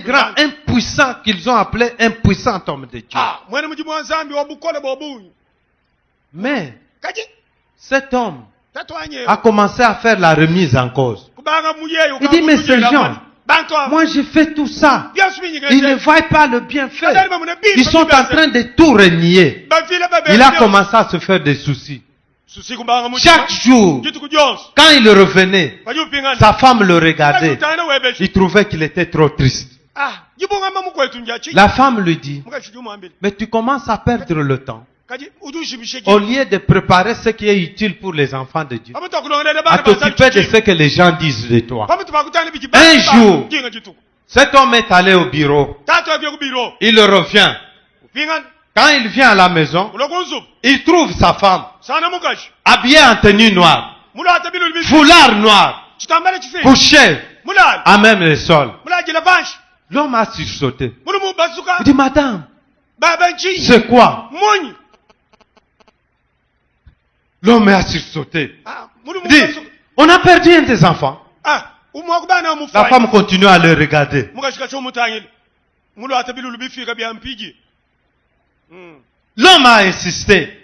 grand, impuissant, qu'ils ont appelé impuissant homme de Dieu. Mais cet homme a commencé à faire la remise en cause. Il dit, mais ces gens, moi j'ai fait tout ça. Ils ne voient pas le bienfait. Ils sont en train de tout renier. Il a commencé à se faire des soucis. Chaque jour, quand il revenait, sa femme le regardait. Il trouvait qu'il était trop triste. La femme lui dit, mais tu commences à perdre le temps. Au lieu de préparer ce qui est utile pour les enfants de Dieu, à t'occuper de ce que les gens disent de toi. Un jour, cet homme est allé au bureau. Il revient. Quand il vient à la maison, il trouve sa femme habillée en tenue noire, foulard noir, couché à même le sol. L'homme a sursauté. Il dit, madame, c'est quoi? L'homme a sursauté. Il dit, on a perdu un des enfants. La femme continue à le regarder. L'homme a insisté.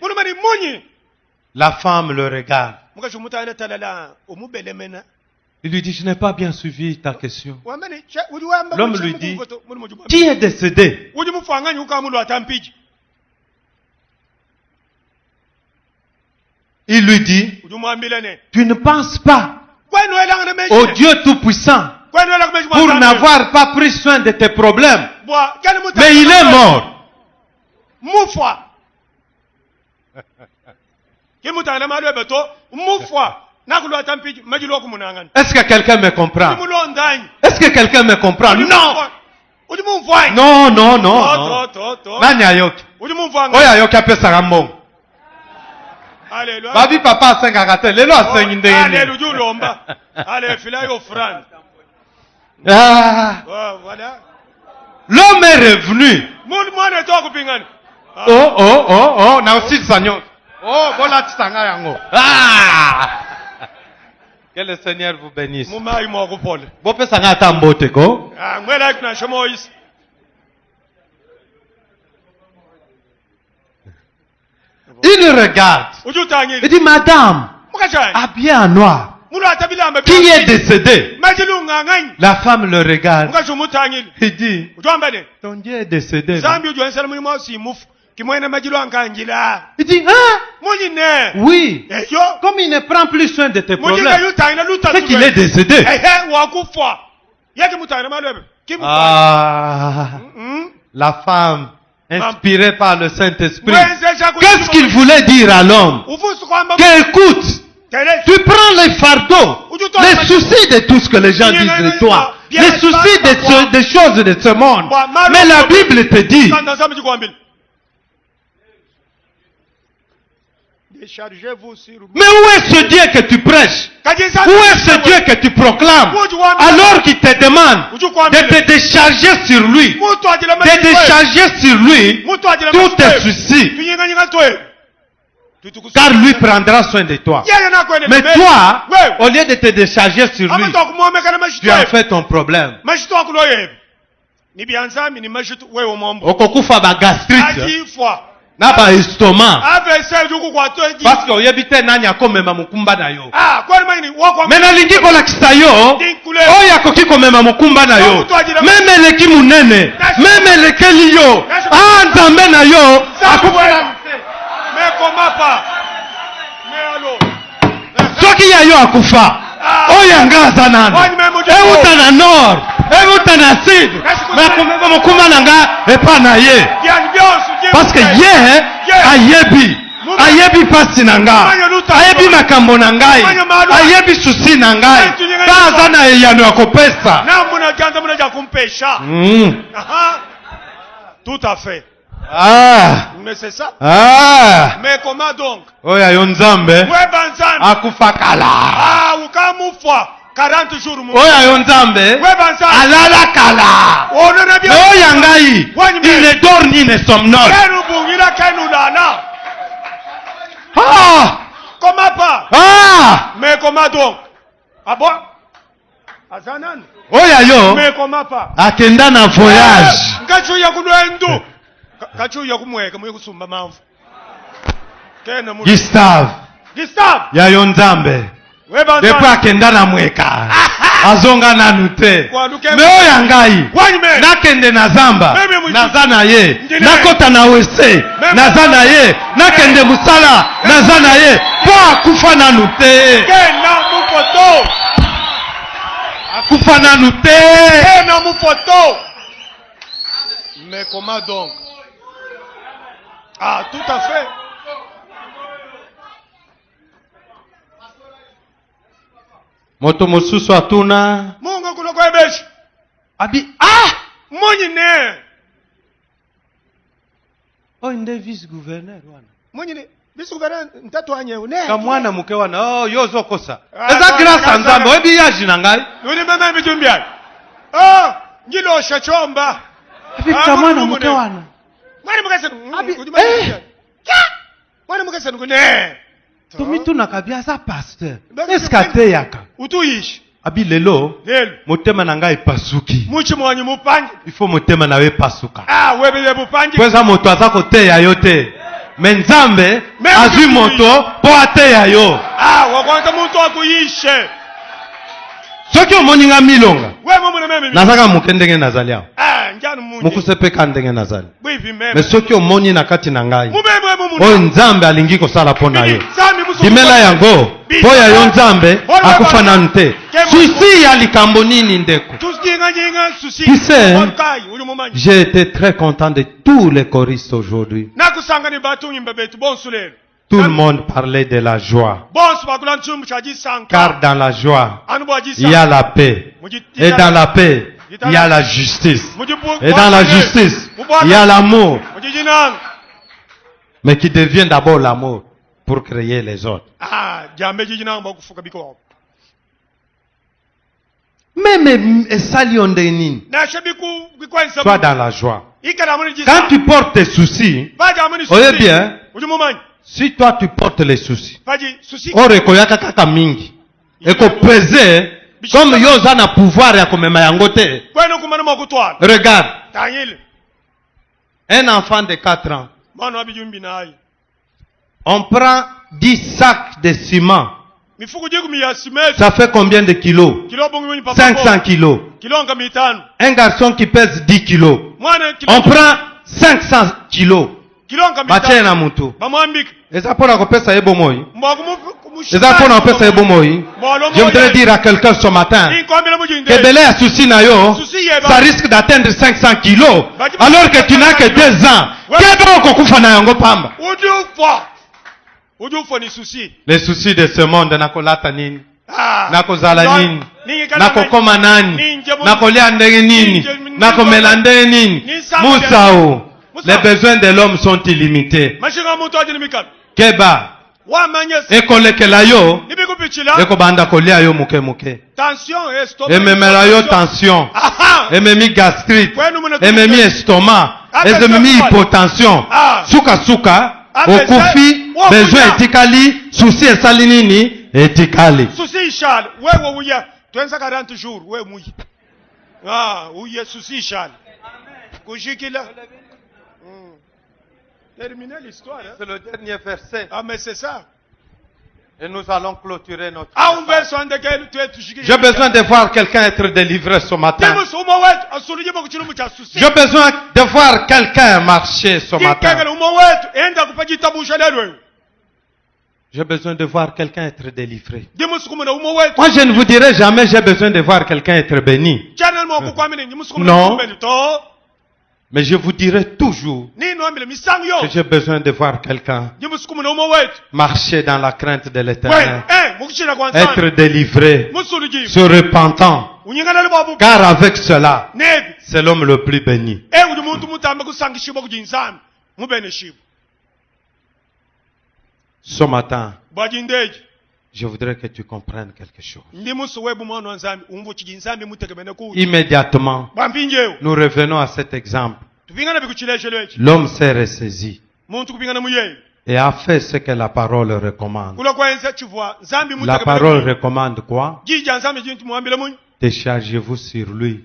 La femme le regarde. Il lui dit, je n'ai pas bien suivi ta question. L'homme lui dit, qui est décédé? Il lui dit, tu ne penses pas au Dieu Tout-Puissant pour n'avoir pas pris soin de tes problèmes. Mais il est mort. Est-ce que quelqu'un me comprend? Est-ce que quelqu'un me comprend? Non! Non, non, non. Nani ayoki? Oya ayoki apesa ramon. Babi papa asengaka te. Lelo asengi ndenge. L'homme est revenu. Oh, na aussi sanyo. Oh, voilà tsanga yango. Que le Seigneur vous bénisse. Bo pesa ngata mbote ko. Il regarde. Il dit, madame, habillée en noir, qui est décédé? La femme le regarde. Il dit, ton Dieu est décédé. Il dit, hein? Oui. Comme il ne prend plus soin de tes problèmes, c'est qu'il est décédé. La femme, inspirée par le Saint-Esprit, qu'est-ce qu'il voulait dire à l'homme? Écoute, tu prends les fardeaux, les soucis de tout ce que les gens disent de toi, les soucis des choses de ce monde. Mais la Bible te dit, mais où est ce Dieu que tu prêches? Où est ce Dieu que tu proclames? Alors qu'il te demande de te décharger sur lui, de décharger sur lui tous tes soucis, car lui prendra soin de toi. Mais toi, au lieu de te décharger sur lui, tu as fait ton problème. Okokufa ba gastrite na ba estomac, parce que oyebite nani akomema mukumba na yo. Mais nalingi kolakisa yo oyo akoki komema mukumba na yo, meme eleki munene, meme elekeli yo, nzambe na yo akufela. Soki ya yo akufa. Oyanga azanana. Euta na nord. Euta na sud. Mais mokuma nanga epa na ye. Parce que ye ayebi. Ayebi pasi na nga. Ayebi makambo na ngai. Ayebi susi na ngai. Kaza na eyano ya kopesa. Tout à fait. Ah. Mais c'est ça. Ah. Mais comment donc? Oya yo nzambe. Akufa kala. Ah, ukamufwa 40 jours. Oya yo nzambe. Alala kala. Oya ngai. Il ne dort ni ne somnole. Ah. Comment pas? Ah. Mais comment donc? Ah bon? Azanan. Oya yo. Mais comment pas? Akenda na voyage. Ngachu ya kunwendo. Kachu ya kumweka mwe kusumba mamvu. Kena mu. Gustave. Ya yo nzambe. Depo akenda na mweka. Azonga na nute. Me oya ngai. Nakende na zamba. Naza na ye. Nakota na wese. Naza na ye. Nakende musala. Naza na ye. Po akufa na nute. Kena mu photo. Akufa na nute. Kena mu photo. Mais comment donc? Ah, tout à fait. Moto mosusu atuna. Mungu kuloko ebeshi. Abi Mwenye ne. Oh nde vice gouverneur wana. Mwenye ne. Vice gouverneur ntatu anyewe ne. Kamwana muke wana. Oh yozo kosa. Eza grâce nzambe obi yaji na ngai. Nuni mama bijumbia. Ah, ngilo shachomba. Abi kamwana muke wana. Mwana mukase. Abi Mwana mukase ngune. Tomitu nakabia za pasteur. Eskate yaka. Utuishi. Abi lelo. Motema na ngai pasuki. Muchi mwanyu mupangi. Il faut motema na we pasuka. Ah, webele mupangi. Kweza moto azako te ya yote. Menzambe azwi moto po ate ya yo. Ah, wakwanza muntu akuyishe. Soki omoninga milonga. Wewe mwana meme. Nazaka mukendenge nazali awo. Ah, njanu munyi. Mukusepeka ndenge nazali. Bwivi meme. Mais soki omoni na kati na ngai. Mumeme mumu. Oyo nzambe alingi kosala pona yo. Dimela yango. Poya yo nzambe akufa na nte. Susi ya likambo nini ndeko. Tu sais, j'ai été très content de tous les choristes aujourd'hui. Tout le monde parlait de la joie. Car dans la joie, il y a la paix. Et dans la paix, il y a la justice. Et dans la justice, il y a l'amour. Mais qui devient d'abord l'amour pour créer les autres. Même Saliondenin, sois dans la joie. Quand tu portes tes soucis, oye bien, si toi tu portes les soucis, orekoyaka kaka mingi, eko peser, comme yoza na pouvoir ya komema yango te. Regarde, un enfant de 4 ans, on prend 10 sacs de ciment. Ça fait combien de kilos? 500 kilos. Un garçon qui pèse 10 kilos. On prend 500 kilos. Batia na mutu. Eza pona kopesa yebo moi. Eza pona kopesa yebo moi. Je voudrais dire à quelqu'un ce matin que belé a souci na yo, ça risque d'atteindre 500 kilos alors que tu n'as que 2 ans. Keba kokufa na yango pamba. Les soucis de ce monde nakolata nini? Nakozala nini? Nakokoma nani? Nakolia ndenge nini? Nakomela ndenge nini? Musao. Les besoins de l'homme sont illimités. Keba. Ekolekela yo. Ekobanda kolia yo muke muke. Ememela yo tension. Ememi gastrite. Ememi estomac. Ememi hypotension. Suka suka. Okufi. Besoin etikali. Souci esali nini? Etikali. Souci ishal. Wewe uya. Tuenza 40 jours. Wewe muyi. Ah, uya souci ishal. Kushikila. Terminer l'histoire. C'est le dernier verset. Ah, mais c'est ça. Et nous allons clôturer notre. J'ai besoin de voir quelqu'un être délivré ce matin. J'ai besoin de voir quelqu'un marcher ce matin. J'ai besoin de voir quelqu'un être délivré. ndimusukumuna umo wetu Moi, je ne vous dirai jamais j'ai besoin de voir quelqu'un être béni. channel mo kukwamene ndimusukumuna Non. kumbeni to Mais je vous dirai toujours nino ambile misango yo que j'ai besoin de voir quelqu'un ndimusukumuna umo wetu marcher dans la crainte de we l'éternel, mukuchira kwa nzani être délivré, musuluji se repentant. unyingana babu Car avec cela, nebi c'est l'homme le plus béni. uli muntu mutamba kusangishibwa kujinzami mubene shibu Ce matin, bwajindeji je voudrais que tu comprennes quelque chose. ndimusu webu mwana wanzami umvu kijinzami mutegemene ku Immédiatement, bwambinjewo nous revenons à cet exemple. tupingana bikuchileshelo echi L'homme s'est ressaisi muntu kupingana muyeyo et a fait ce que la parole recommande. kula kwenza chivwa nzambi La parole mutegemene recommande quoi? jija nzambi jintu muambile munyu Déchargez-vous sur lui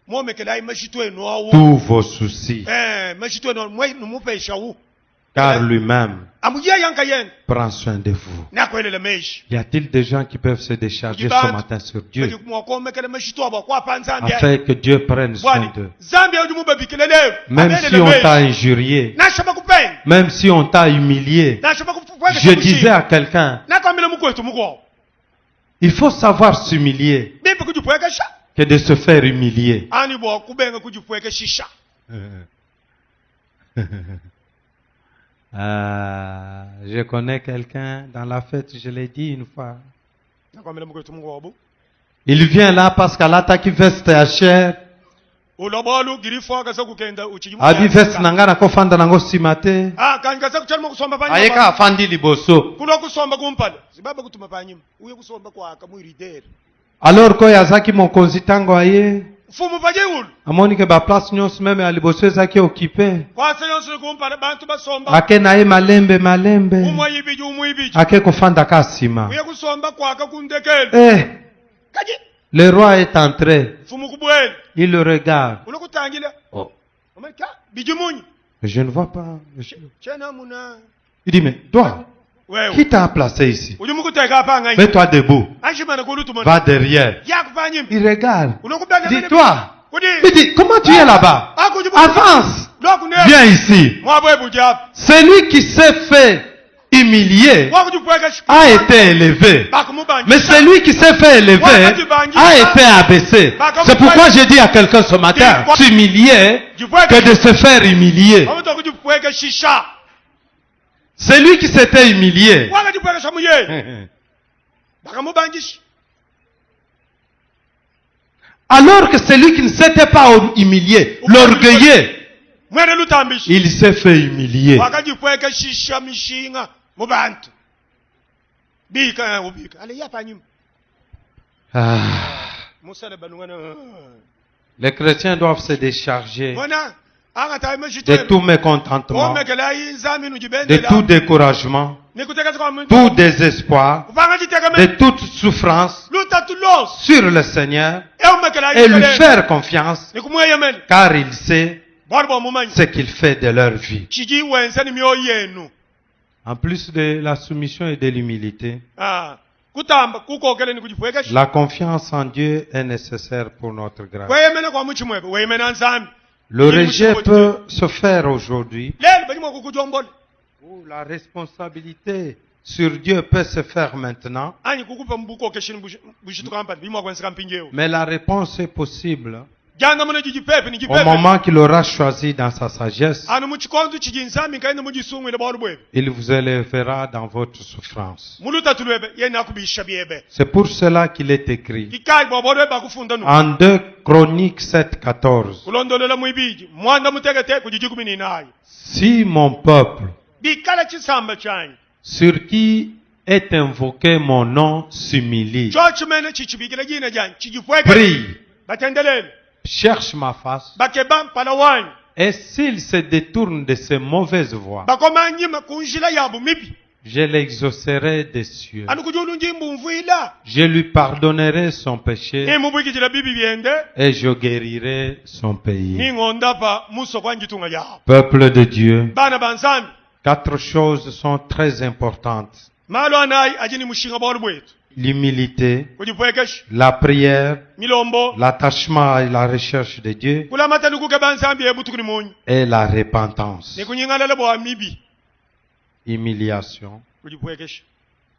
momekelayi mashitwe no awu tous vos soucis, mashitwe no mwe numupesha wu car lui-même amuye yanka yen prend soin de vous. nakwelele meshi Y a-t-il des gens qui peuvent se décharger Dibantu. ce matin sur Dieu mwakomekele mashitwa bwa kwapa nzambi afin que Dieu prenne soin bwani d'eux? nzambi udi mubabikile leo Même si on t'a injurié, nashaba kupenda même si on t'a humilié, nashaba kupweka je disais à quelqu'un, nakwambile mukwetu mukwo il faut savoir s'humilier bipi kujipwekesha que de se faire humilier. ani bwa kubenga kujipwekeshisha Je connais quelqu'un dans la fête, je l'ai dit une fois. nakwambile mukwetu mukwo Il vient là parce qu'à l'attaque veste à chair, ulobolu girifo akasa kukenda uchijimu abi veste nanga na kofanda nango simate, kanyi kasa kuchalima kusomba panyuma ayeka afandi liboso. kulo kusomba kumpala zibaba kutuma panyuma uye kusomba kwaka muiridere Alors ko yazaki mokonzi tango aye, mfumu pajeulu amoni ke ba place nyonso meme ya liboso ezaki occupé. kwase yonse kumpala bantu basomba Ake na ye malembe malembe, umwayibiji umwibiji ake kofanda ka sima. uye kusomba kwaka kundekele kaji Le roi est entré, mfumu kubwele il le regarde. ulo kutangile Oh, omeka bijimunyi je ne vois pas. chena muna Il dit, mais toi, qui wewe t'a placé ici? uli mukuteka apanga Mets-toi debout, anshimana kulutumana va derrière. yakupanyima Il regarde. ulo kubanga Il dit, toi, kudi il dit, comment tu es là-bas? Avance, lokune viens ici. mwabwe bujap Celui qui s'est fait humilier wakujipwekesha a été élevé. bakumubanja Mais celui qui s'est fait élever a été abaissé. C'est pourquoi je dis à quelqu'un ce matin, s'humilier que de se faire humilier. omuntu kujipwekeshisha Celui qui s'était humilié, wakajipwekesha muye bakamubanjisha alors que celui qui ne s'était pas humilié, l'orgueilleux, mwene lutambishi il s'est fait humilier. wakajipwekeshisha mishinga mubantu bika ubika ale yapanyima Ah, musale banungana les chrétiens doivent se décharger bona angatayi de mashitwe tout mécontentement, omekelayi nzami de nujibendela tout découragement, nikutekeza kwa muntu tout désespoir, kupanga de chitekame toute souffrance lutatu los sur le Seigneur eumekelayi et lui faire confiance, nikumweyemene car il sait bwali bwomumanyi ce qu'il fait de leur vie. chijiwense ni myoyo yenu En plus de la soumission et de l'humilité, kutamba kukokele ni kujipwekesha la confiance en Dieu est nécessaire pour notre grâce. kweyemene kwa muchimwebe weyemene nzambi Le rejet peut se faire aujourd'hui, lelo banyimwa kukujombole ou la responsabilité sur Dieu peut se faire maintenant, anyi kukupa mbukokeshini bushitukampani bimwa kwensika mpinjewo mais la réponse est possible janga mune jijipepe ni au jipepe moment qu'il aura choisi dans sa sagesse. anu muchikonzo chijinzami nkaine mujisungwile bwalu bwebe Il vous élèvera dans votre souffrance. mulutatu lwebe yena akubisha byebe C'est pour cela qu'il est écrit kikayi bwabwalu bebe akufunda nu en 2 Chroniques 7:14. kulondolela mwibiji mwanda mutegete kujiji 18 Si mon peuple, bikala chisamba chanyi sur qui est invoqué mon nom, s'humilie, cho chimene chichibikile jina janyi chijipweke prie, batendelele cherche ma face, bakeba mpala wanyi et s'il se détourne de ses mauvaises voies, bakomanyima kunjila yabu mibi je l'exaucerai des cieux. anu kujulunji mbumvuila Je lui pardonnerai son péché imubwikijila bibi byende et je guérirai son pays. ningondapa muso kwanjitunga yabo Peuple de Dieu, bana banzambi 4 choses sont très importantes. malo anayi ajini mushinga bwalu bwetu L'humilité, kujipwekesha la prière, milombo l'attachement et la recherche de Dieu kulamata nikuke banzambi ebutukuni munyu et la repentance. nikunying'anala bwa mibi Humiliation, kujipwekesha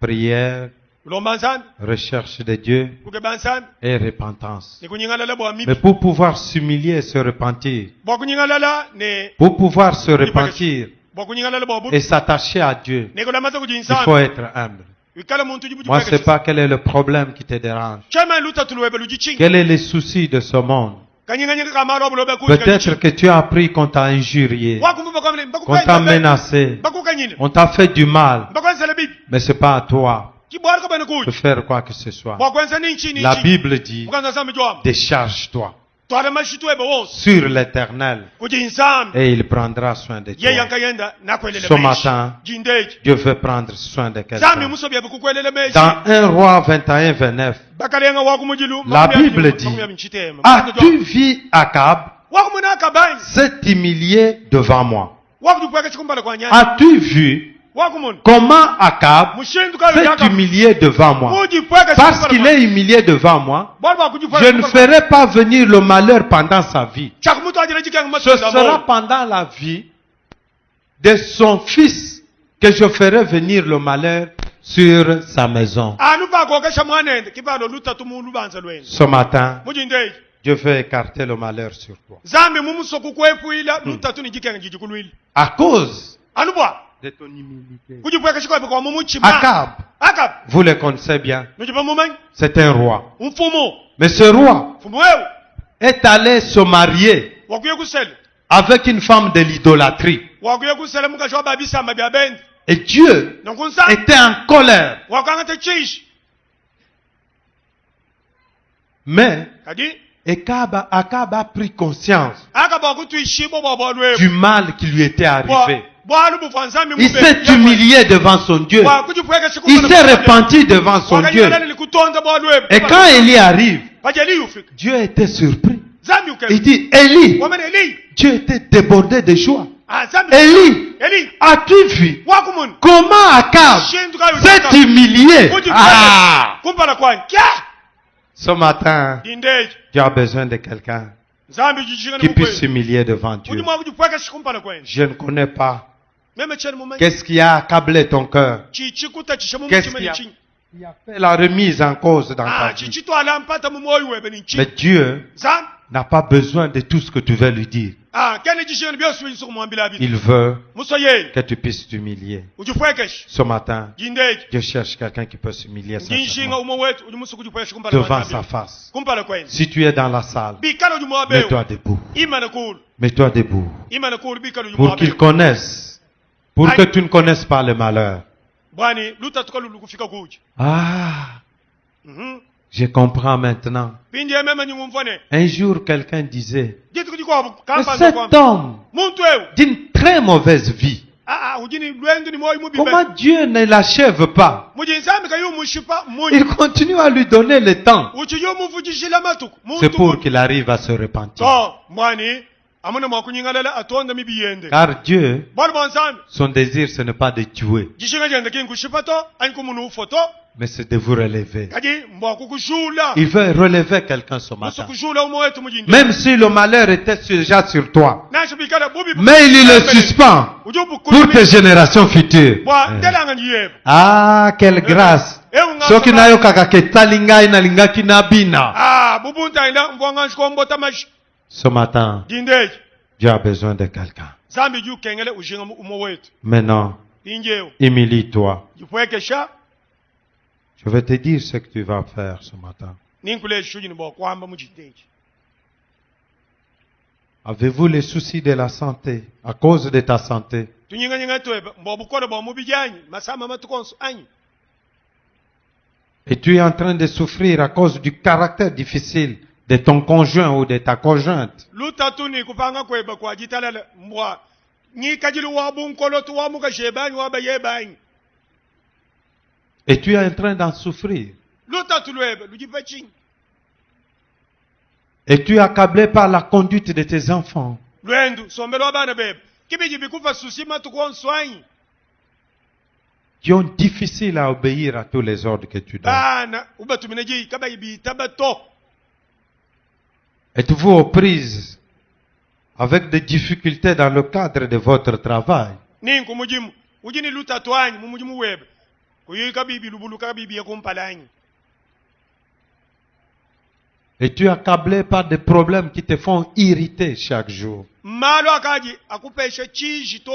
prière, ulomba nsambi recherche de Dieu kukeba nsambi et repentance. nikunyingalala bwa Mais mipi pour pouvoir s'humilier et se repentir, bwa kunyingalala ne pour pouvoir se repentir bwa kunyingalala bwa bupi et s'attacher à Dieu, nikulamaza kuji il faut nsambi être humble. wikala muntu jibu Moi, je ne sais pas quel est le problème qui te dérange. chema luta tulwebe lujichinga Quel est le souci de ce monde? kanyinganyinga kamaro bulobe ku Peut-être que tu as appris qu'on t'a injurié, wakumbuka kwamle qu'on t'a menacé, bakukanyina on t'a fait du mal, bakwansala bibi mais ce n'est pas à toi kibwara ko bana de kuji faire quoi que ce soit. bwakwenza ninchi La ninchi Bible dit, mukanza nsambi jwama décharge-toi twala mashitwebe wose sur l'Éternel kuji nsambi et il prendra soin de ye toi. yankayenda nakwelele Ce matin, jindeji Dieu veut prendre soin de nsambi quelqu'un. musobye bukukwelele meshi Dans 1 Roi 21, 29, bakalenga wakumujilu La Bible dit, as-tu vu Akab wakumuna akabanyi s'humilier devant moi? wakujupweka chikumbala kwa nyanya As-tu vu wakumuna comment Akab mushindu kayo s'est yaka humilié devant moi? mujipweka Parce qu'il est humilié devant moi, bwana je bakujupweka ne ferai pas venir le malheur pendant sa vie. chakumutu ajira jikenga Ce matunda sera mo pendant la vie de son fils que je ferai venir le malheur sur sa maison. anu pakokesha mwanende kibalo lutatu mu lubanza lwenu Ce matin, mujindeji Dieu veut écarter le malheur sur toi. zambi mumusoku kwefuila lutatu ni jikenga jijikulwili À cause anu bwa de ton humilité. kujipweka chikwepe kwa mumuchima Akab, akab vous le connaissez bien, nujipa mumanyi c'est un roi. umfumo Mais ce roi mfumo wewe est allé se marier wakuye kusele avec une femme de l'idolâtrie. wakuye kusele mukashi wa babisamba bya bendi Et Dieu nokunsa était en colère. wakanga techishi Mais kadi Akab a pris conscience akaba kutwishibo bwabwa lwebu du mal qui lui était arrivé. bwalu bufa nsambi Il s'est humilié devant son Dieu. kujipweka Il s'est repenti devant son Dieu. likutonda bwa lwebu Et quand Élie arrive, pajeli ufika Dieu était surpris. zambi Il ukebe dit, Élie, wamene eli Dieu était débordé de joie. zambi Élie, eli as-tu vu wakumun comment Akab shindu kayo s'est humilié? Ah! kumpala kwani kya Ce matin, dindeji tu as besoin de quelqu'un zambi jijinga qui ni puisse mukwe s'humilier devant Dieu. kujimwa kujipweka shikumpala kwani Je ne connais pas. meme cheni mumanyi Qu'est-ce qui a accablé ton cœur? chichikuta chishamu Qu'est-ce muchime qui a, ni chinyi qui a fait la remise en cause dans ta vie? chichitwala mpata mumoyo webe ni Mais chinyi Dieu zambi n'a pas besoin de tout ce que tu veux lui dire. kene jishingani byosi bisuku mwambila bitu Il veut muso yeni que tu puisses t'humilier. ujipwekeshi Ce matin, jindeji Dieu cherche quelqu'un qui peut s'humilier njishinga sincèrement umo wetu ulimusu kujipweka shikumpala devant sa face. kumpala kwani Si tu es dans la salle, bikalo jumwa mets-toi beyo debout. imana kulu Mets-toi debout. imana kulu bikalo Pour jumwa qu'il beyo connaisse, pour que tu ne connaisses pas le malheur. bwani lutatu kalu kufika kuja Ah, je comprends maintenant. pindi emema nyungu mfone Un jour, quelqu'un disait, jitu kujikwa mais kamba cet homme muntu wewe d'une très mauvaise vie, ujini lwendu ni moyo mubibe comment Dieu ne l'achève pas? mujinsambi kayu mushipa Il munyi continue à lui donner le temps. uchiyo muvujishila matuku C'est muntu pour qu'il arrive à se repentir. to mwani amuna mwakunyingalala atonda mibiyende Car Dieu, bwana bwansambi son désir, ce n'est pas de tuer, jishinga jende kinkushipa to ankumunu foto mais c'est de vous relever. kadi mbwakukushula Il veut relever quelqu'un ce matin. musukushula umo wetu mujinde Même si le malheur était déjà sur toi. nashibikala bubi Mais il le suspend pour tes générations futures. bwa ndelanga njiyeba Ah, quelle grâce. Soki nayo kaka ketali ngai nalingaki nabina. bubunta ina mbwanga shikombota mashi Ce matin, dindeji Dieu a besoin de quelqu'un. zambi ju kengele ushinga umo wetu Maintenant, dinjeo humilie-toi. jipwekesha Je vais te dire ce que tu vas faire ce matin. ninkule shujini bwa kwamba mujindeji Avez-vous les soucis de la santé à cause de ta santé? tunyinganyinga twebe mbobukolo bwa mubijanyi masama matukonso anyi Et tu es en train de souffrir à cause du caractère difficile de ton conjoint ou de ta conjointe. lutatu ni kupanga kweba kwa jitalala mbwa nyikajili wa bunkolo tu wa mukashebanyi wa bayebanyi Et tu es en train d'en souffrir. lutatu lwebe lujipa chinyi Et tu es accablé par la conduite de tes enfants. lwendu sombelwa bana bebe kibiji bikufa susi matukonso anyi Qui ont difficile à obéir à tous les ordres que tu donnes. bana ubatumine ji kaba ibita bato Êtes-vous aux prises avec des difficultés dans le cadre de votre travail? ninku mujimu ujini lutatu anyi mumujimu webe kuyika bibi lubuluka bibi ekumpalanyi. Et tu es accablé par des problèmes qui te font irriter chaque jour. Malo akaji akupeshe chijito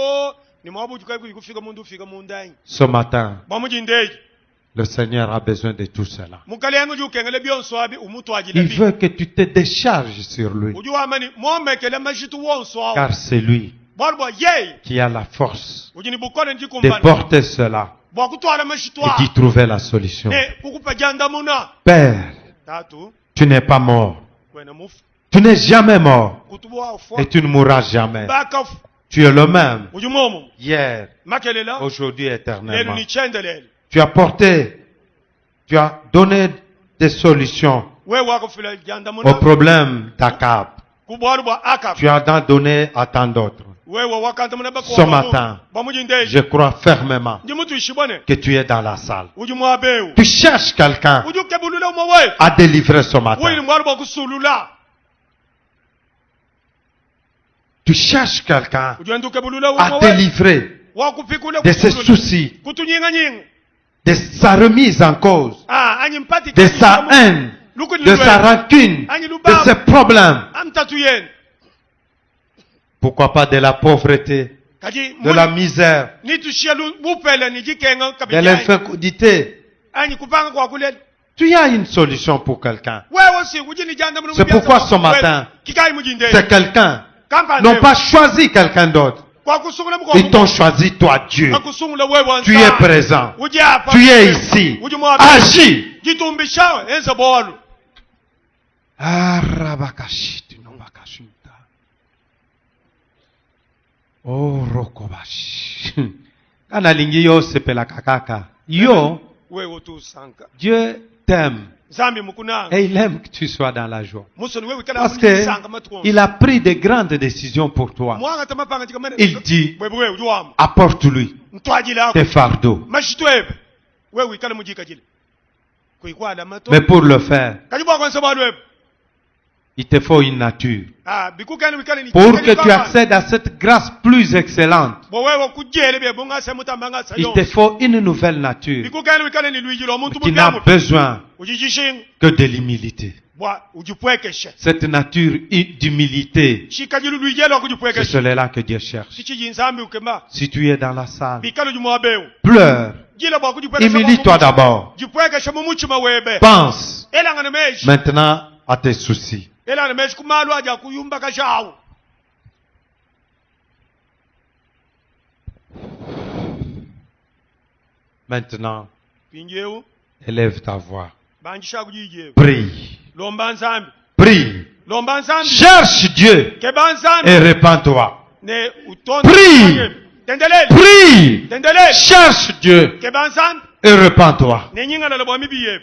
ni mwabu kufika mundu fika mundanyi. Ce matin, Bamujindeji. le Seigneur a besoin de tout cela. Mukalengu jukengele byonswabi umutu Il ajilebi. veut que tu te décharges sur lui. Ujuwa mani mwamekele majitu wonswabi. Car c'est lui Barbo yei. qui a la force Ujini bukone de njikumbana. porter cela Bwakutwala majitu et d'y trouver la solution. kukupa janda muna. Père, Tatu. tu n'es pas mort. Kwena mufu. Tu n'es jamais mort. Kutuwa ufwa. Et tu ne mourras jamais. Bakafu. Tu es le même. Ujumomo. Hier, Makelela. aujourd'hui, Lelu éternellement. ni chendelele. Tu as donné des solutions We wakufila janda aux muna. problèmes d'Akab. Kubwalu bwa akap. Tu as donné à tant d'autres. Wewe wakanta muna bako. Ce matin, Bamujindeji. je crois fermement Ndimutu ishibone. que tu es dans la salle. Ujumwabeu. Tu cherches quelqu'un Ujukebulula umawe. à délivrer ce Wili matin. mwalu bwa kusulula. Tu cherches quelqu'un Ujuendu kebulula à umawe. délivrer Wakupikule de ses kusulula. soucis, Kutunyinga nyinga. de sa remise en cause, Anyi mpati. de sa haine, de sa rancune, de ses problèmes. Amtatuyen. Pourquoi pas de la pauvreté, Kaji. de la misère, Nitushia bupele ni jikenga de kabijani. l'infécondité. Anyi kupanga kwa kulele. Tu as une solution pour quelqu'un. Wewe si ujini janda muna. C'est pourquoi ce matin, Kikai mujindeji. c'est quelqu'un. Kampane. N'ont pas choisi quelqu'un d'autre. Kwa kusungula mko. Ils t'ont choisi, toi, Dieu. Kusungula wewe. Tu es présent. Ujapa. Tu es ici. Agis. Jitumbisha enza bolu. Arabakashi, tunobakashinta. Oh, rokobashi. Kana lingi yo sepelaka kaka. Yo, Wewe tu sanka. Dieu t'aime. Zambi mukuna. Et il aime que tu sois dans la joie. Musoni wewe kala Parce muni sanka matuko. qu'il a pris de grandes décisions pour toi. Mwanga tamapanga tikamene. Il dit, Wewe ujuwama. apporte-lui Mtwaji lako. tes fardeaux. Mashitwebe. Wewe kala mujika jile. Kuikwala mato. Mais pour le faire, Kajibwa kwa sababu wewe. il te faut une nature. Bikukani wikale ni. Pour que tu accèdes à cette grâce plus excellente, Bo wewe kujele be bonga se mutambanga sa il yo. te faut une nouvelle nature Bikukani wikale ni luiji lo muntu qui n'a bugamu. besoin Ujijishinga. que de l'humilité. Bwa ujipwekeshe. Cette nature d'humilité, Shikajilu luijelo c'est kujipwekeshe. cela que Dieu cherche. Sichiji nzambi ukema. Si tu es dans la salle, Bikalo jumwabeu. pleure, Jila bwa kujipwekeshe. humilie-toi d'abord, Jipwekeshe mumuchima webe. pense Ela ngana meji. maintenant à tes soucis. Ela ngana meji kumalu aja kuyumba kashawu. Maintenant, Pinjeu. élève ta voix, Banjisha kujijeu. prie, Lomba nzambi. prie, Lomba nzambi. cherche Dieu Keba nzambi. et répands-toi. Ne utonda. Prie. Tendelele. Prie, Tendelele. cherche Dieu Keba nzambi. et répands-toi. Ne nyinga la bwa mibiye.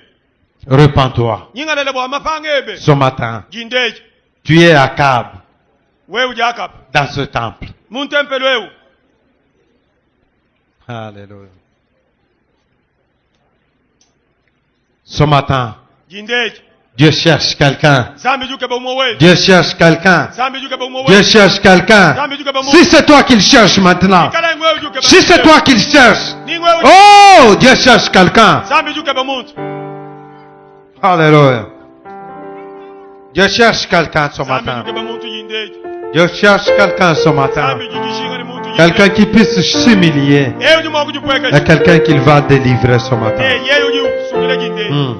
Répands-toi. Nyinga la bwa mapangebe. Ce matin, Jindeji. tu es à Cab, Wewe jakap. dans ce temple. Muntempele wewe. Alléluia. Ce matin, Jindeji. Dieu cherche quelqu'un. Zambi juke ba umwe. Dieu cherche quelqu'un. Zambi juke ba umwe. Dieu cherche quelqu'un. Zambi juke ba umwe. Si c'est toi qu'il cherche maintenant, Kala ngwe juke ba. si c'est toi qu'il cherche, Ni ngwe. oh, Dieu cherche quelqu'un. Zambi juke ba muntu. Alléluia. Dieu cherche quelqu'un ce Zambi matin. juke ba muntu jindeji. Dieu cherche quelqu'un ce matin. Zambi jujishinga ni muntu. Quelqu'un qui puisse s'humilier Eyo juma kujipwekeshe. et quelqu'un qu'il va délivrer ce matin. Yeyo ji sungile jindeji.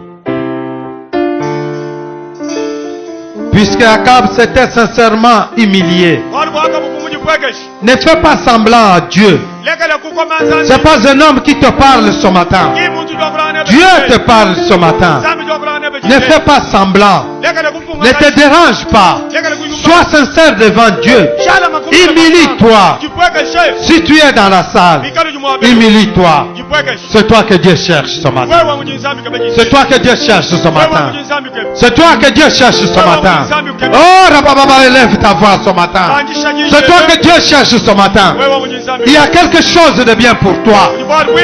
Puisque Akab s'était sincèrement humilié, Wali bwa akabu kumujipwekeshe. ne fais pas semblant à Dieu. Lekele kukoma nzambi. C'est pas un homme qui te parle ce matin. Ki muntu jokula nebe. Dieu te parle ce matin. Zambi jokula nebe. Ne fais pas semblant. Lekele kufunga. Ne te dérange pas. Lekele kuyumba. Sois sincère devant Dieu. Shala makumba. Humilie-toi. Jipwekeshe. Si tu es dans la salle, Bikalo jumwabe. humilie-toi. Jipwekeshe. C'est toi que Dieu cherche ce matin. Wewe mujinzambi kabejindeji. C'est toi que Dieu cherche ce Wewe matin. mujinzambi kebe. C'est toi que Dieu cherche ce matin. Oh, Rabababa, élève ta voix ce matin. Banjisha jindeji. C'est toi que Dieu cherche ce matin. Wewe mujinzambi. Il y a quelque chose de bien pour toi.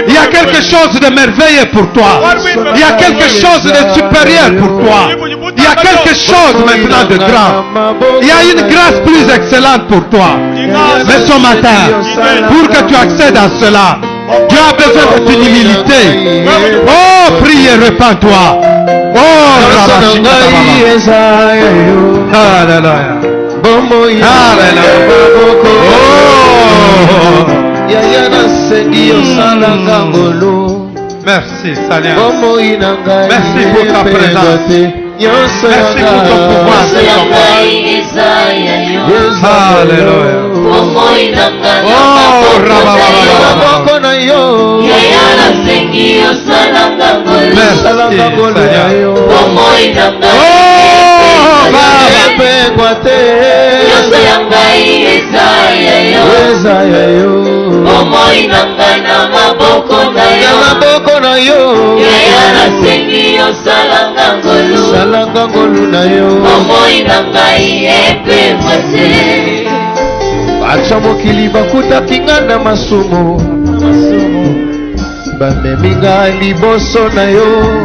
Il y a quelque chose de merveilleux pour toi. Il y a quelque chose de supérieur pour toi. Il y a quelque chose maintenant de grand. Il y a une grâce plus excellente pour toi. Mais ce matin, pour que tu accèdes à cela, Tu as besoin de ton humilité. Oh, prie et répands-toi. Oh, Alléluia. Merci, Seigneur. Merci pour ta présence. Merci pour ton pouvoir. Alléluia. Oh, merci, acha mokili bakutaki nga na masumu bameminga liboso na yo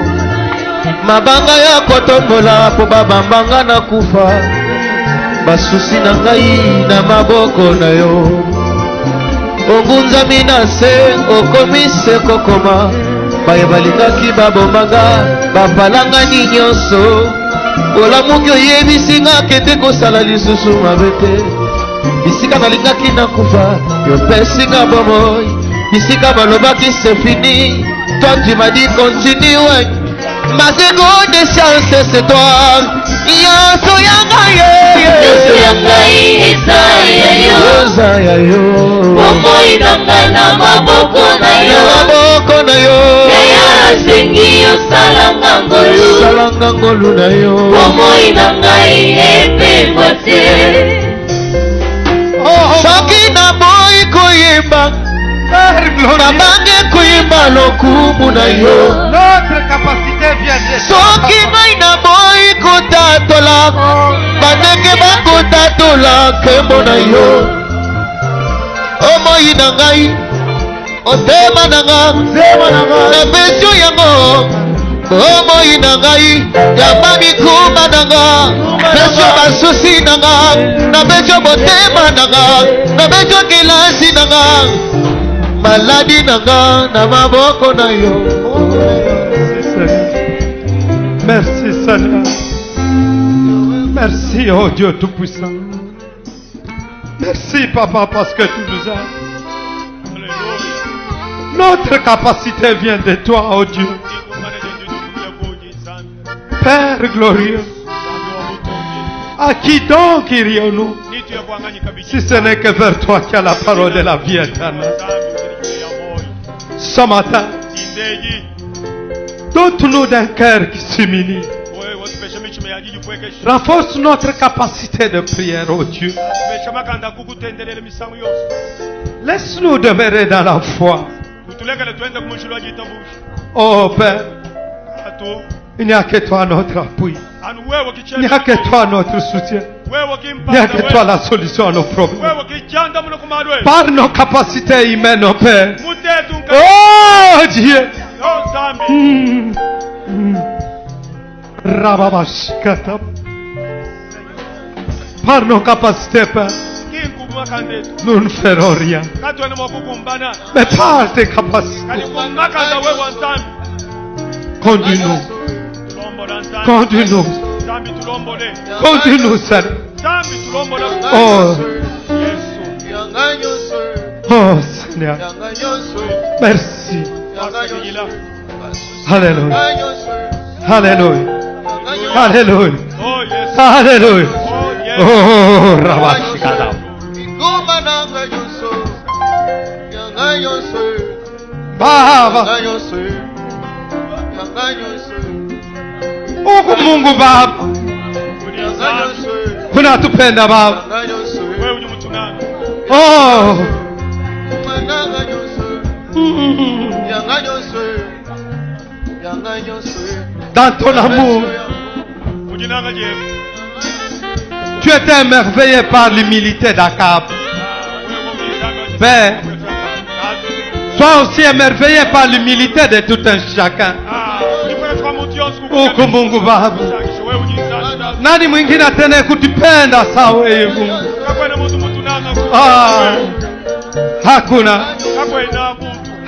mabanga ya kotombola po babambanga na kufa basusi na ngai na maboko na yo ongunzami na se okomise kokoma baye balingaki babomanga bapalangani nyonso olamuki oyebisi nga kende kosala lisusu mabe te bisika nalingaki nakufa yopesi nga bomoi bisika balobaki c'est fini toi tu m'as dit continue ma seconde chance c'est toi nyonso yanga nyonso yangai eza ya yo bomoi nanga na maboko na yo yaya asengi osalanga ngolu na yo bomoi nangai epengwa te soki naboyi koyemba nabange koyemba lokumu na yo soki ngai naboyi kotatola bandenge bakotatola nkembo na yo omoyi na ngai otema na nga na besio yango omoyi na ngai yamba mikuma na nga besio basusi na nga na besio botema na nga na besio kelasi na nga maladi na nga na maboko na yo. Merci Seigneur. Merci oh Dieu Tout-Puissant. Merci Papa parce que tu nous as. Notre capacité vient de toi oh Dieu. Père glorieux. À qui donc irions-nous si ce n'est que vers toi qui a la parole de la vie éternelle? Ce matin, dote-nous d'un cœur qui s'humilie. Renforce notre capacité de prière, oh Dieu. Laisse-nous demeurer dans la foi. Oh Père, il n'y a que toi notre appui. Il n'y a que toi notre soutien. Il n'y a que toi la solution à nos problèmes. Par nos capacités humaines, oh Père. Oh Dieu. Par nos capacités, Père, nous ne ferons rien. Mais par tes capacités, conduis-nous. Conduis-nous. Conduis-nous, Seigneur. Oh. Oh, Seigneur. Merci. Alléluia. Alléluia. Alléluia. Alléluia. Oh, Rabashikada. Baba. Oh, Mungu Baba. Unatupenda Baba. Oh. Dans ton amour, tu étais émerveillé par l'humilité d'Akab. Père, sois aussi émerveillé par l'humilité de tout un chacun. Oh, Mungu Baba. Nani mwingine tena kutupenda sawa wewe Mungu? Ah, hakuna.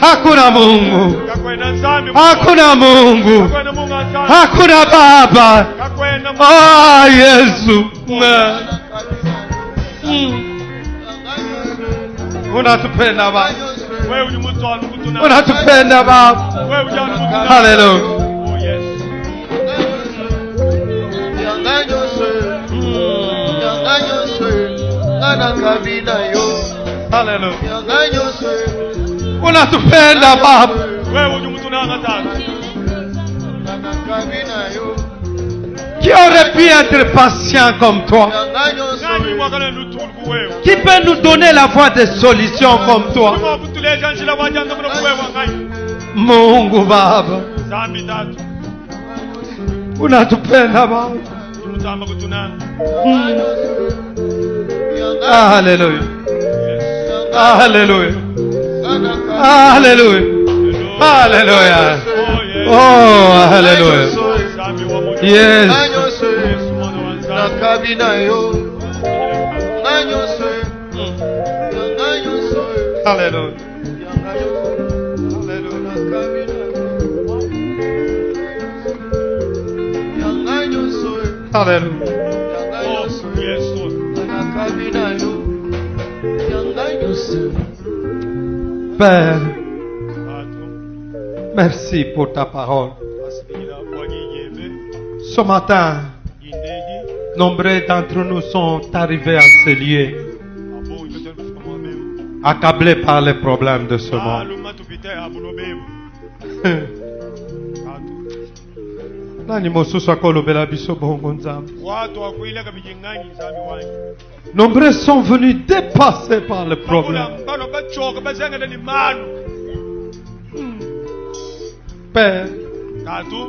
Hakuna Mungu. kakwena nzambi Hakuna Mungu. kakwena mungu nzambi Hakuna Baba. kakwena Oh Yesu. Unatupenda Baba. wewe uli mutwalo kutuna Unatupenda Baba. wewe ujana kutuna Hallelujah. oh yes Hallelujah. Unatupenda Baba. wewe uli mutuna ngatatu Qui aurait pu être patient comme toi? nani mwakana lutulu kuwewe Qui peut nous donner la voie de solution comme toi? kuma kutuleja njila wajanda kuna kuwewe ngai Mungu Baba. zambi tatu Unatupenda Baba. mutamba kutuna Hallelujah. Hallelujah. Hallelujah. Hallelujah. Oh, hallelujah. zambi wa moyo Yes. mwana wa nzambi Hallelujah. Hallelujah. oh yes Père, tatu merci pour ta parole. asikila wajijebe Ce matin, jindeji nombreux d'entre nous sont arrivés à ce lieu, abo ibetele kufika mwabebu accablés par les problèmes de ce monde. aluma tupite abulobebu tatu Nani mosusu akolobela biso bongo nzambe. watu wakuileka bijingani nzambi wanyi Nombreux sont venus dépassés par le bakula problème. mbalo bachoka bazengele ni manu Père, tatu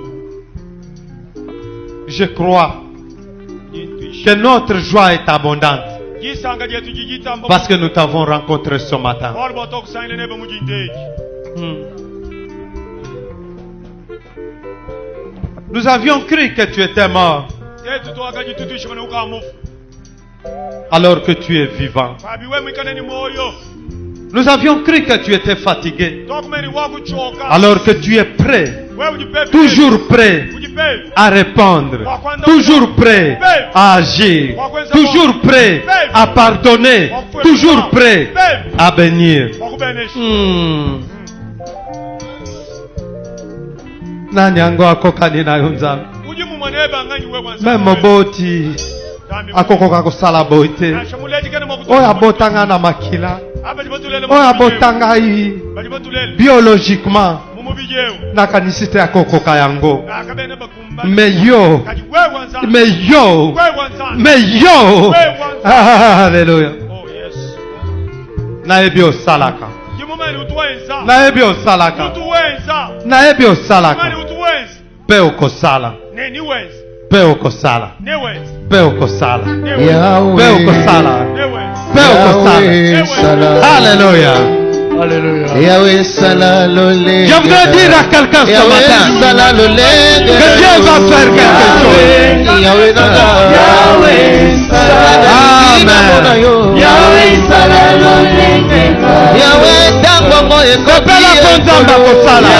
je crois jintuishi que notre joie est abondante jisanga lyetu jijitambo parce que nous t'avons rencontré ce matin. wali botokusangile nebe mujindeji Nous avions cru que tu étais mort tetu twakajitutuishe mane ukamufu alors que tu es vivant. fabi we mwikaneni moyo Nous avions cru que tu étais fatigué tokumeni wakuchoka alors que tu es prêt, we ujipepe toujours prêt ujipepe à répondre, toujours prêt à agir, toujours prêt à pardonner, toujours prêt à bénir. wakubeneshi Nani yango akokani nayo nzambe? ujimumwaneba nganyi we Même boti akokoka kosala boye te. Oyo abotanga na makila, oyo abotanga yi biologiquement nakanisi te akokoka yango. Mais yo, Hallelujah. Nayebi osalaka, nayebi osalaka, nayebi osalaka. Pe okosala, pe okosala, pe okosala, pe okosala, pe okosala. Alléluia. Yahweh Salalole. Je voudrais dire à quelqu'un ce matin que Dieu va faire quelque chose. Yahweh Amen. Yahweh Tango Kopela konzamba kosala.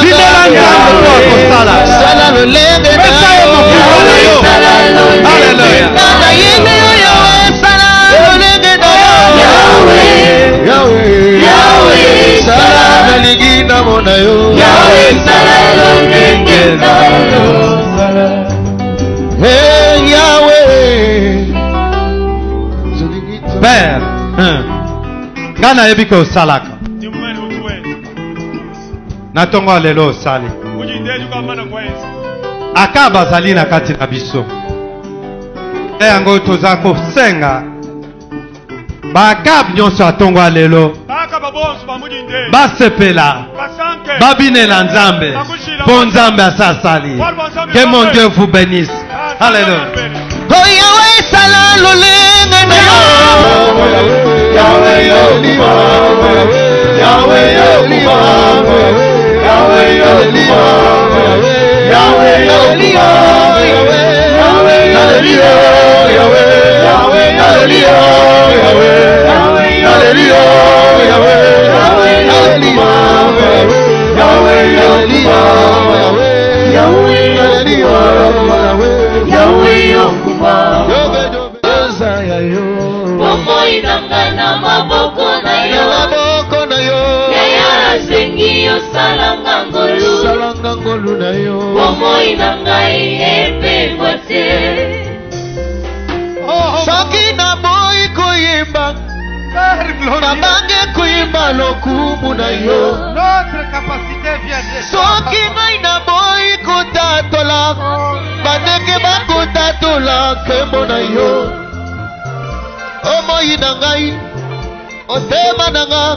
Bidela nzambe kwa kosala. Pesa yo mokolo na yo. Hallelujah. Yahweh Salalole ligina mona yo. Yahweh Salalole Hey Yahweh. Père, nga nayebi ke osalaka na ntongo lelo osali aka bazali na kati na biso nde yango toza kosenga baakabe nyonso ya ntongo lelo basepela babinela nzambe mpo nzambe asasali. Que mon Dieu vous bénisse. Alléluia. Oh Yahweh Salalole Yahweh Bomoi nanga na maboko na yo. Yaya sengi yo salanga ngolu na yo. Bomoi nanga epengwa te. Soki na boy koyemba na bange koyemba lokumu na yo. Notre capacité vient de Soki ngai na boy kotatola bandeke bakotatola kembo na yo. Omoi na ngai otema na nga